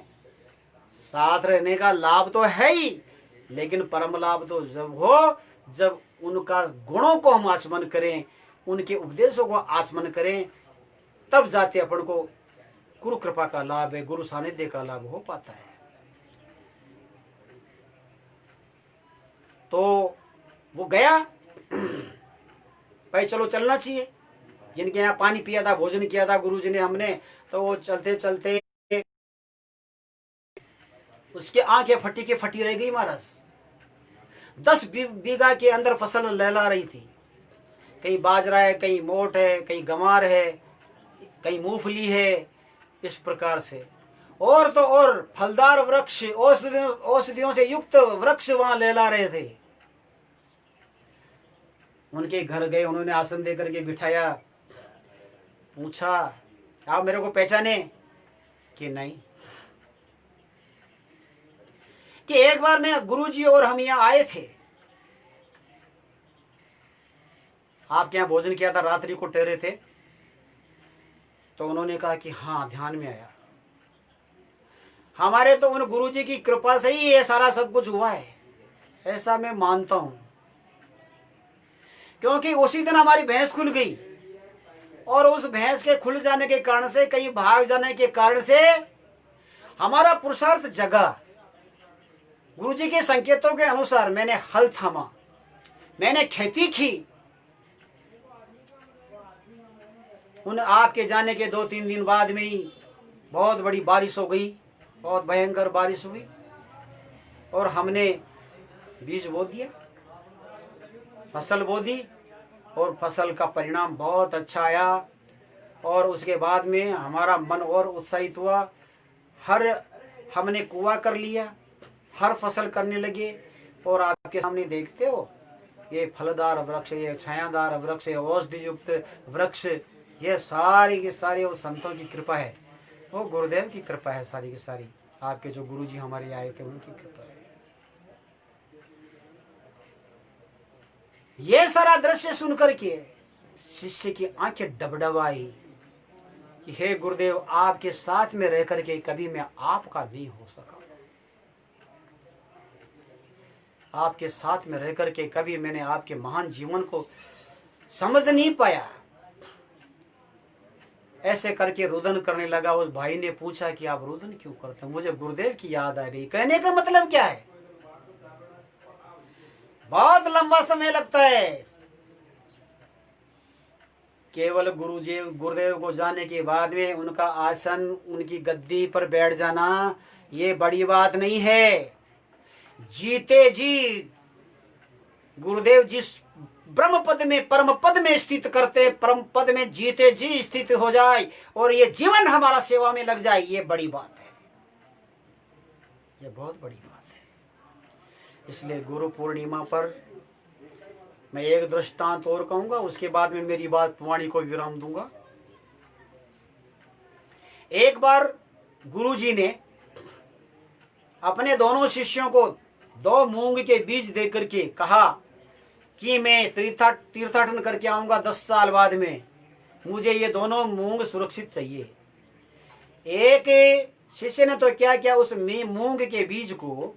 साथ रहने का लाभ तो है ही, लेकिन परम लाभ तो जब हो जब उनका गुणों को हम आचमन करें, उनके उपदेशों को आचमन करें, तब जाते अपन को गुरु कृपा का लाभ है, गुरु सानिध्य का लाभ हो पाता है। तो वो गया, भाई चलो चलना चाहिए। जिनके यहाँ पानी पिया था, भोजन किया था गुरुजी ने, हमने, तो वो चलते चलते उसकी आंखें फटी के फटी रह गई महाराज। 10 बीघा के अंदर फसल लहला रही थी। कहीं बाजरा है, कहीं मोट है, कहीं गंवार है, कहीं मूंगफली है, इस प्रकार से। और तो और फलदार वृक्ष, औषधियों से युक्त वृक्ष वहां लहला रहे थे। उनके घर गए, उन्होंने आसन दे करके बिठाया, पूछा आप मेरे को पहचाने? कि नहीं, कि एक बार मैं गुरुजी और हम यहाँ आए थे, आपके यहाँ भोजन किया था, रात्रि को ठहरे थे, तो उन्होंने कहा कि हाँ ध्यान में आया, हमारे तो उन गुरुजी की कृपा से ही ये सारा सब कुछ हुआ है, ऐसा मैं मानता हूं। क्योंकि उसी दिन हमारी भैंस खुल गई, और उस भैंस के खुल जाने के कारण से, कहीं भाग जाने के कारण से हमारा पुरुषार्थ जगा। गुरुजी के संकेतों के अनुसार मैंने हल थामा, मैंने खेती की। उन आपके जाने के 2-3 दिन बाद में ही बहुत बड़ी बारिश हो गई, बहुत भयंकर बारिश हुई, और हमने बीज बो दिया, फसल बो दी, और फसल का परिणाम बहुत अच्छा आया। और उसके बाद में हमारा मन और उत्साहित हुआ, हमने कुआं कर लिया, हर फसल करने लगे। और आपके सामने देखते हो, ये फलदार वृक्ष, ये छायादार वृक्ष, ये औषधि युक्त वृक्ष, ये सारी की सारी वो संतों की कृपा है, वो गुरुदेव की कृपा है, सारी की सारी आपके जो गुरुजी हमारे आए थे उनकी कृपा है। ये सारा दृश्य सुनकर के शिष्य की आंखें डबडबाई कि हे गुरुदेव, आपके साथ में रह करके कभी मैं आपका नहीं हो सका, आपके साथ में रह करके कभी मैंने आपके महान जीवन को समझ नहीं पाया। ऐसे करके रुदन करने लगा। उस भाई ने पूछा कि आप रुदन क्यों करते हैं? मुझे गुरुदेव की याद आ गई। कहने का मतलब क्या है? बहुत लंबा समय लगता है। केवल गुरुदेव को जाने के बाद में उनका आसन, उनकी गद्दी पर बैठ जाना, ये बड़ी बात नहीं है। जीते जी गुरुदेव जिस ब्रह्म पद में, परम पद में स्थित करते, परम पद में जीते जी स्थित हो जाए और ये जीवन हमारा सेवा में लग जाए, ये बड़ी बात है, ये बहुत बड़ी बात है। इसलिए गुरु पूर्णिमा पर मैं एक दृष्टांत और कहूंगा, उसके बाद में मेरी बात वाणी को विराम दूंगा। एक बार गुरुजी ने अपने दोनों शिष्यों को 2 मूंग के बीज देकर के कहा कि मैं तीर्थाटन करके आऊंगा 10 साल बाद में, मुझे ये दोनों मूंग सुरक्षित चाहिए। एक शिष्य ने तो क्या किया, उस मूंग के बीज को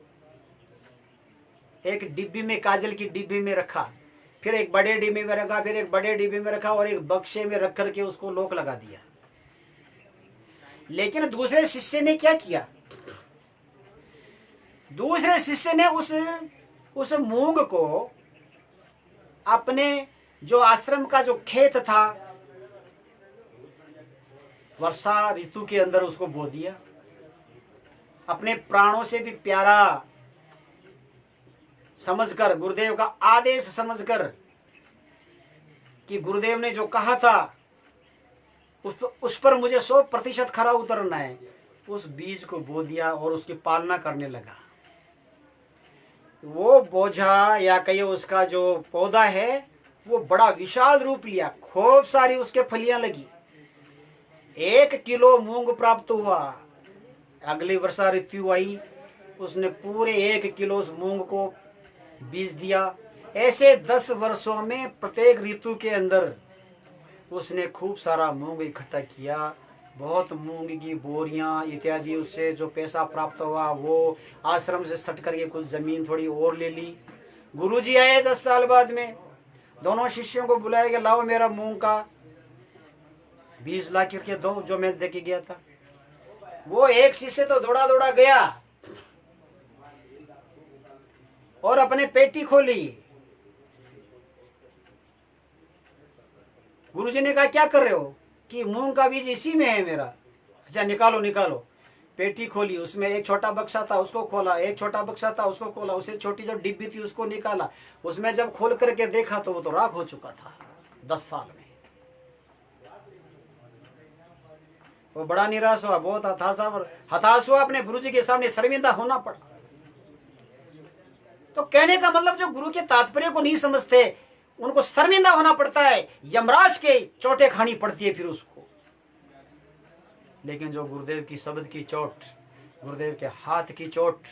एक डिब्बी में, काजल की डिब्बी में रखा, फिर एक बड़े डिब्बे में रखा, फिर एक बड़े डिब्बे में रखा, और एक बक्से में रख करके उसको लोक लगा दिया। लेकिन दूसरे शिष्य ने क्या किया? दूसरे शिष्य ने उस मूंग को अपने जो आश्रम का जो खेत था, वर्षा ऋतु के अंदर उसको बो दिया। अपने प्राणों से भी प्यारा समझकर, गुरुदेव का आदेश समझकर कि गुरुदेव ने जो कहा था उस पर मुझे 100% खरा उतरना है, उस बीज को बो दिया और उसकी पालना करने लगा। वो बोझा या कहिए उसका जो पौधा है वो बड़ा विशाल रूप लिया, खूब सारी उसके फलियां लगी, 1 किलो मूंग प्राप्त हुआ। अगली वर्षा ऋतु आई, उसने पूरे 1 किलो उस मूंग को बीज दिया। ऐसे 10 वर्षों में प्रत्येक ऋतु के अंदर उसने खूब सारा मूंग इकट्ठा किया। बहुत मूंग की बोरियां इत्यादि, उससे जो पैसा प्राप्त हुआ वो आश्रम से सट करके कुछ जमीन थोड़ी और ले ली। गुरुजी आए 10 साल बाद में, दोनों शिष्यों को बुलाया कि लाओ मेरा मूंग का बीज ला करके दो, जो मैं देके गया था। वो एक शिष्य तो दौड़ा दौड़ा गया और अपने पेटी खोली। गुरुजी ने कहा क्या कर रहे हो? कि मूंग का बीज इसी में है मेरा। अच्छा निकालो निकालो। पेटी खोली, उसमें एक छोटा बक्सा था उसको खोला, एक छोटा बक्सा था उसको खोला, उससे छोटी जो डिब्बी थी उसको निकाला। उसमें जब खोल करके देखा तो वो तो राख हो चुका था 10 साल में। वो बड़ा निराश हुआ, बहुत हताश हुआ, अपने गुरुजी के सामने शर्मिंदा होना पड़ा। तो कहने का मतलब जो गुरु के तात्पर्य को नहीं समझते उनको शर्मिंदा होना पड़ता है, यमराज के चोटें खानी पड़ती है फिर उसको। लेकिन जो गुरुदेव की शब्द की चोट, गुरुदेव के हाथ की चोट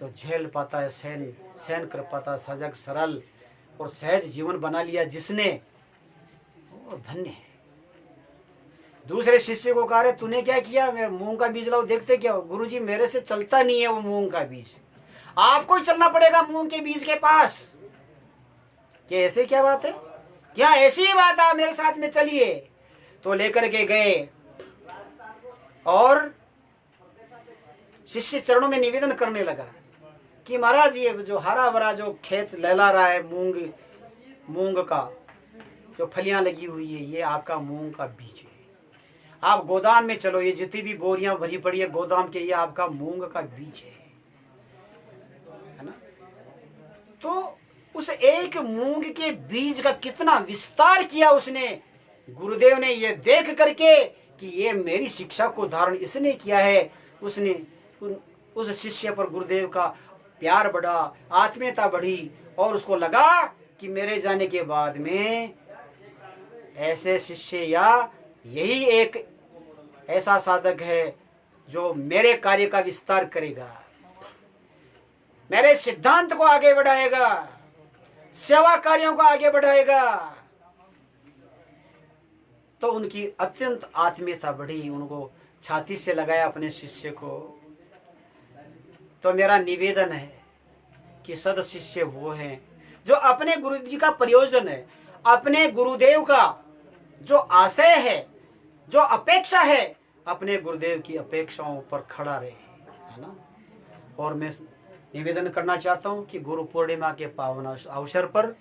जो झेल पाता है, सहन कर पाता है, सजग सरल और सहज जीवन बना लिया जिसने, वो धन्य है। दूसरे शिष्य को कहा, तूने क्या किया? मैं मूंग का बीज लाओ, देखते क्या हो। गुरुजी मेरे से चलता नहीं है वो मूंग का बीज, आपको ही चलना पड़ेगा मूंग के बीज के पास। कि ऐसे क्या बात है? क्या ऐसी ही बात है, मेरे साथ में चलिए। तो लेकर के गए और शिष्य चरणों में निवेदन करने लगा कि महाराज ये जो हरा भरा जो खेत लहला रहा है मूंग का जो फलियां लगी हुई है, ये आपका मूंग का बीज है। आप गोदाम में चलो, ये जितनी भी बोरियां भरी पड़ी है गोदाम के, ये आपका मूंग का बीज है ना। तो उस एक मूंग के बीज का कितना विस्तार किया उसने। गुरुदेव ने ये देख करके कि ये मेरी शिक्षा को धारण इसने किया है, उसने उस शिष्य पर गुरुदेव का प्यार बढ़ा, आत्मीयता बढ़ी और उसको लगा कि मेरे जाने के बाद में ऐसे शिष्य या यही एक ऐसा साधक है जो मेरे कार्य का विस्तार करेगा, मेरे सिद्धांत को आगे बढ़ाएगा, सेवा कार्यों को आगे बढ़ाएगा। तो उनकी अत्यंत आत्मीयता बढ़ी, उनको छाती से लगाया अपने शिष्य को। तो मेरा निवेदन है कि सद शिष्य वो हैं जो अपने गुरु जी का प्रयोजन है, अपने गुरुदेव का जो आशय है, जो अपेक्षा है, अपने गुरुदेव की अपेक्षाओं पर खड़ा रहे, है ना। और मैं निवेदन करना चाहता हूं कि गुरु पूर्णिमा के पावन अवसर पर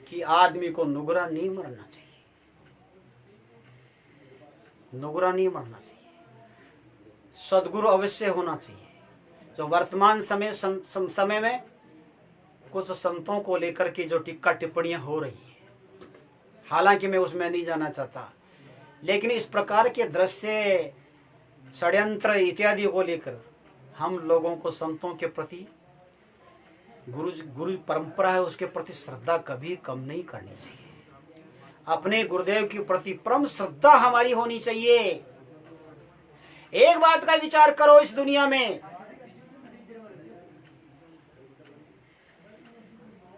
कि आदमी को नुगरा नहीं मरना चाहिए, नुगरा नहीं मरना चाहिए, सदगुरु अवश्य होना चाहिए। जो वर्तमान समय में कुछ संतों को लेकर के जो टिक्का टिप्पणियां हो रही है, हालांकि मैं उसमें नहीं जाना चाहता, लेकिन इस प्रकार के दृश्य, षड्यंत्र इत्यादि को लेकर हम लोगों को संतों के प्रति, गुरु परंपरा है उसके प्रति श्रद्धा कभी कम नहीं करनी चाहिए। अपने गुरुदेव के प्रति परम श्रद्धा हमारी होनी चाहिए। एक बात का विचार करो, इस दुनिया में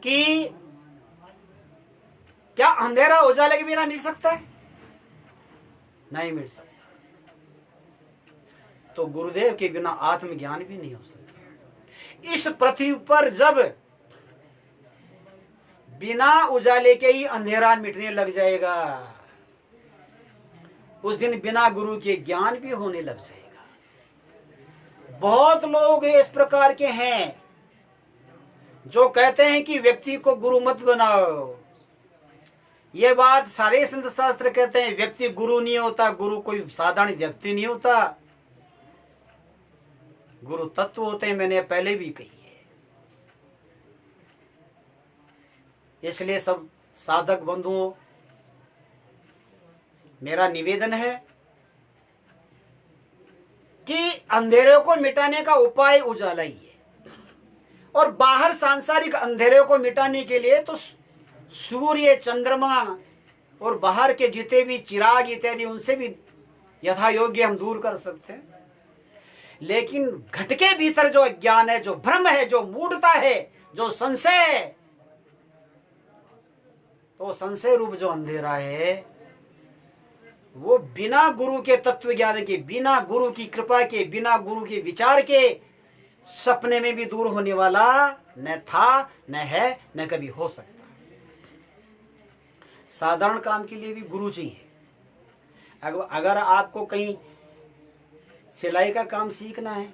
कि क्या अंधेरा उजाले के बिना मिल सकता है? नहीं मिल सकता। तो गुरुदेव के बिना आत्मज्ञान भी नहीं हो सकता। इस पृथ्वी पर जब बिना उजाले के ही अंधेरा मिटने लग जाएगा, उस दिन बिना गुरु के ज्ञान भी होने लग जाएगा। बहुत लोग इस प्रकार के हैं जो कहते हैं कि व्यक्ति को गुरु मत बनाओ। ये बात सारे संत शास्त्र कहते हैं, व्यक्ति गुरु नहीं होता, गुरु कोई साधारण व्यक्ति नहीं होता, गुरु तत्व होते हैं, मैंने पहले भी कही है। इसलिए सब साधक बंधुओं, मेरा निवेदन है कि अंधेरे को मिटाने का उपाय उजाला ही है, और बाहर सांसारिक अंधेरे को मिटाने के लिए तो सूर्य, चंद्रमा और बाहर के जितने भी चिराग इत्यादि उनसे भी यथा योग्य हम दूर कर सकते हैं। लेकिन घट के भीतर जो अज्ञान है, जो भ्रम है, जो मूढ़ता है, जो संशय है, तो संशय रूप जो अंधेरा है वो बिना गुरु के तत्व ज्ञान के, बिना गुरु की कृपा के, बिना गुरु के विचार के सपने में भी दूर होने वाला न था, न है, न कभी हो सकता। साधारण काम के लिए भी गुरु चाहिए। अगर आपको कहीं सिलाई का काम सीखना है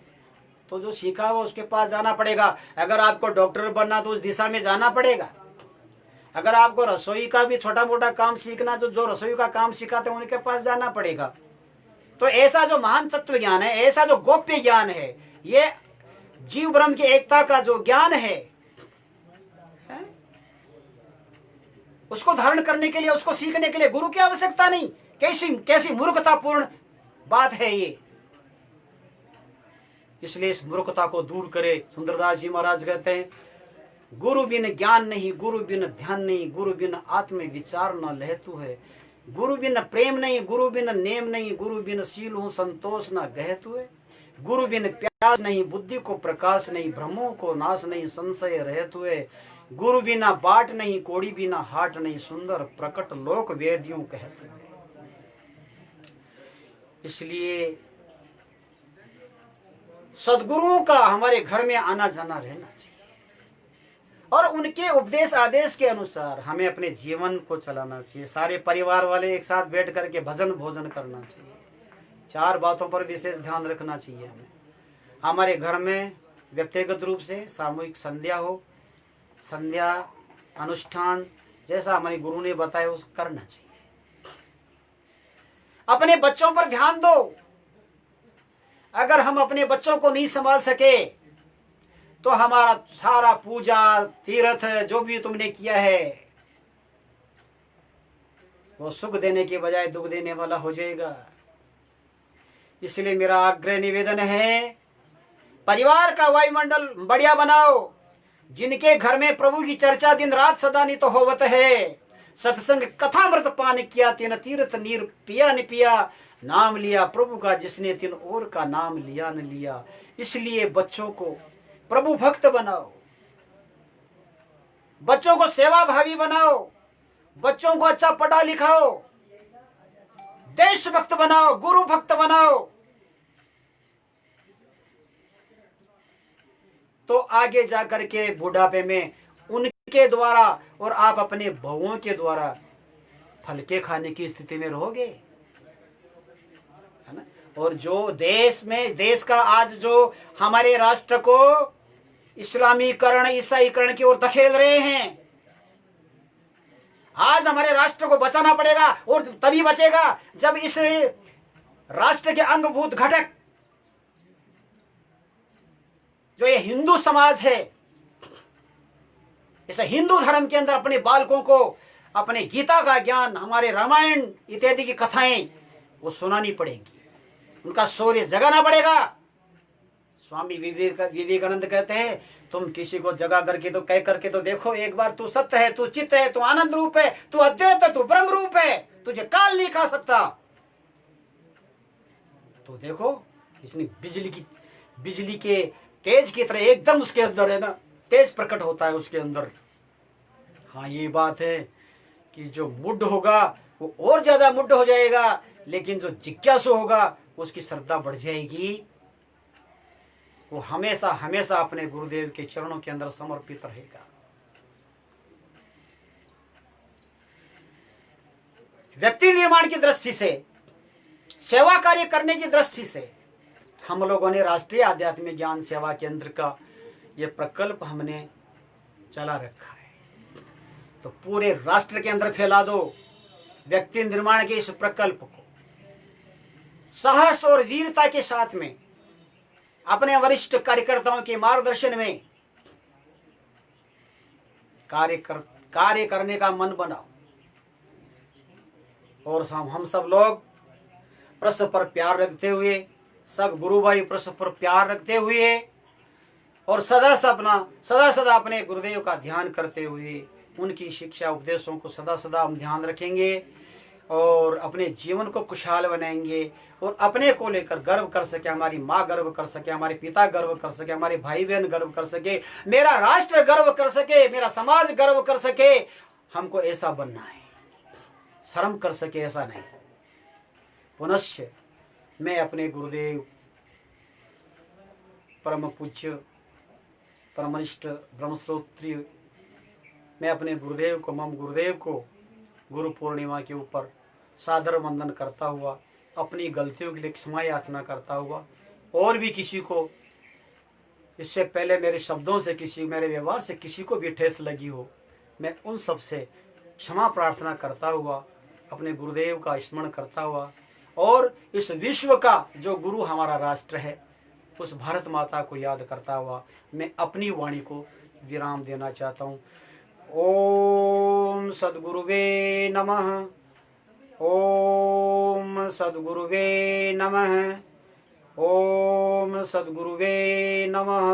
तो जो सीखा हो उसके पास जाना पड़ेगा। अगर आपको डॉक्टर बनना तो उस दिशा में जाना पड़ेगा। अगर आपको रसोई का भी छोटा मोटा काम सीखना तो जो रसोई का काम सिखाते हैं उनके पास जाना पड़ेगा। तो ऐसा जो महान तत्व ज्ञान है, ऐसा जो गोप्य ज्ञान है, ये जीव ब्रह्म की एकता का जो ज्ञान है, उसको धारण करने के लिए, उसको सीखने के लिए गुरु की आवश्यकता नहीं। कैसी मूर्खतापूर्ण बात है ये। इसलिए इस मूर्खता को दूर करे। सुंदरदास जी महाराज कहते हैं, गुरु बिन ज्ञान नहीं, गुरु बिन ध्यान नहीं, गुरु बिन आत्म विचार न लहतु है। गुरु बिन प्रेम नहीं, गुरु बिन नेम नहीं, गुरु बिन सील हूँ संतोष ना गहत हुए। गुरु बिन प्यास नहीं, बुद्धि को प्रकाश नहीं, भ्रमों को नाश नहीं, संशय रहत हुए। गुरु बिना बाट नहीं, कोड़ी बिना हाट नहीं, सुंदर प्रकट लोक वेदियों कहत हुए। इसलिए सदगुरुओं का हमारे घर में आना जाना रहना चाहिए और उनके उपदेश आदेश के अनुसार हमें अपने जीवन को चलाना चाहिए। सारे परिवार वाले एक साथ बैठ करके भजन भोजन करना चाहिए। 4 बातों पर विशेष ध्यान रखना चाहिए हमें। हमारे घर में व्यक्तिगत रूप से सामूहिक संध्या हो, संध्या अनुष्ठान जैसा हमारे गुरु ने बताया उस करना चाहिए। अपने बच्चों पर ध्यान दो। अगर हम अपने बच्चों को नहीं संभाल सके तो हमारा सारा पूजा तीर्थ जो भी तुमने किया है वो सुख देने के बजाय दुख देने वाला हो जाएगा। इसलिए मेरा आग्रह निवेदन है, परिवार का वायुमंडल बढ़िया बनाओ। जिनके घर में प्रभु की चर्चा दिन रात सदा नित होवत है, सत्संग कथामृत पान किया, तीन तीर्थ नीर पिया न पिया, नाम लिया प्रभु का जिसने तीन और का नाम लिया न लिया। इसलिए बच्चों को प्रभु भक्त बनाओ, बच्चों को सेवा भावी बनाओ, बच्चों को अच्छा पढ़ा लिखाओ, देश भक्त बनाओ, गुरु भक्त बनाओ। तो आगे जाकर के बुढ़ापे में उनके द्वारा और आप अपने बहुओं के द्वारा फलके खाने की स्थिति में रहोगे, है ना। और जो देश का आज जो हमारे राष्ट्र को इस्लामीकरण ईसाईकरण की ओर धकेल रहे हैं, आज हमारे राष्ट्र को बचाना पड़ेगा। और तभी बचेगा जब इस राष्ट्र के अंगभूत घटक जो ये हिंदू समाज है, इस हिंदू धर्म के अंदर अपने बालकों को अपने गीता का ज्ञान, हमारे रामायण इत्यादि की कथाएं वो सुनानी पड़ेगी, उनका शौर्य जगाना पड़ेगा। स्वामी विवेकानंद कहते हैं, तुम किसी को जगा करके तो कह करके तो देखो एक बार, तू सत्य है, तू चित्त है, तू आनंद रूप है, तू अद्वैत है, तू ब्रह्म रूप है, तुझे काल नहीं खा सकता। तो देखो इसने बिजली के तेज की तरह एकदम उसके अंदर है ना, तेज प्रकट होता है उसके अंदर। हाँ, ये बात है कि जो मुड होगा वो और ज्यादा मुड हो जाएगा, लेकिन जो जिज्ञासु होगा उसकी श्रद्धा बढ़ जाएगी। वो हमेशा हमेशा अपने गुरुदेव के चरणों के अंदर समर्पित रहेगा। व्यक्ति निर्माण की दृष्टि से, सेवा कार्य करने की दृष्टि से हम लोगों ने राष्ट्रीय आध्यात्मिक ज्ञान सेवा केंद्र का ये प्रकल्प हमने चला रखा है। तो पूरे राष्ट्र के अंदर फैला दो व्यक्ति निर्माण के इस प्रकल्प को। साहस और वीरता के साथ में अपने वरिष्ठ कार्यकर्ताओं के मार्गदर्शन में कार्य करने का मन बनाओ। और हम सब लोग परस्पर पर प्यार रखते हुए, सब गुरु भाई परस्पर पर प्यार रखते हुए और सदा अपने गुरुदेव का ध्यान करते हुए उनकी शिक्षा उपदेशों को सदा हम ध्यान रखेंगे और अपने जीवन को खुशहाल बनाएंगे। और अपने को लेकर गर्व कर सके, हमारी माँ गर्व कर सके, हमारे पिता गर्व कर सके, हमारे भाई बहन गर्व कर सके, मेरा राष्ट्र गर्व कर सके, मेरा समाज गर्व कर सके। हमको ऐसा बनना है, शर्म कर सके ऐसा नहीं। पुनश्च मैं अपने गुरुदेव परम पूज्य परमनिष्ठ ब्रह्मश्रोत्रिय, मैं अपने गुरुदेव को, मम गुरुदेव को गुरु पूर्णिमा के ऊपर सादर वंदन करता हुआ, अपनी गलतियों के लिए क्षमा याचना करता हुआ, और भी किसी को इससे पहले मेरे शब्दों से, मेरे व्यवहार से किसी को भी ठेस लगी हो, मैं उन सब से क्षमा प्रार्थना करता हुआ, अपने गुरुदेव का स्मरण करता हुआ और इस विश्व का जो गुरु हमारा राष्ट्र है उस भारत माता को याद करता हुआ मैं अपनी वाणी को विराम देना चाहता हूँ। ओम सद्गुरुवे नमः। ओम सद्गुरुवे नमः। ओम सद्गुरुवे नमः।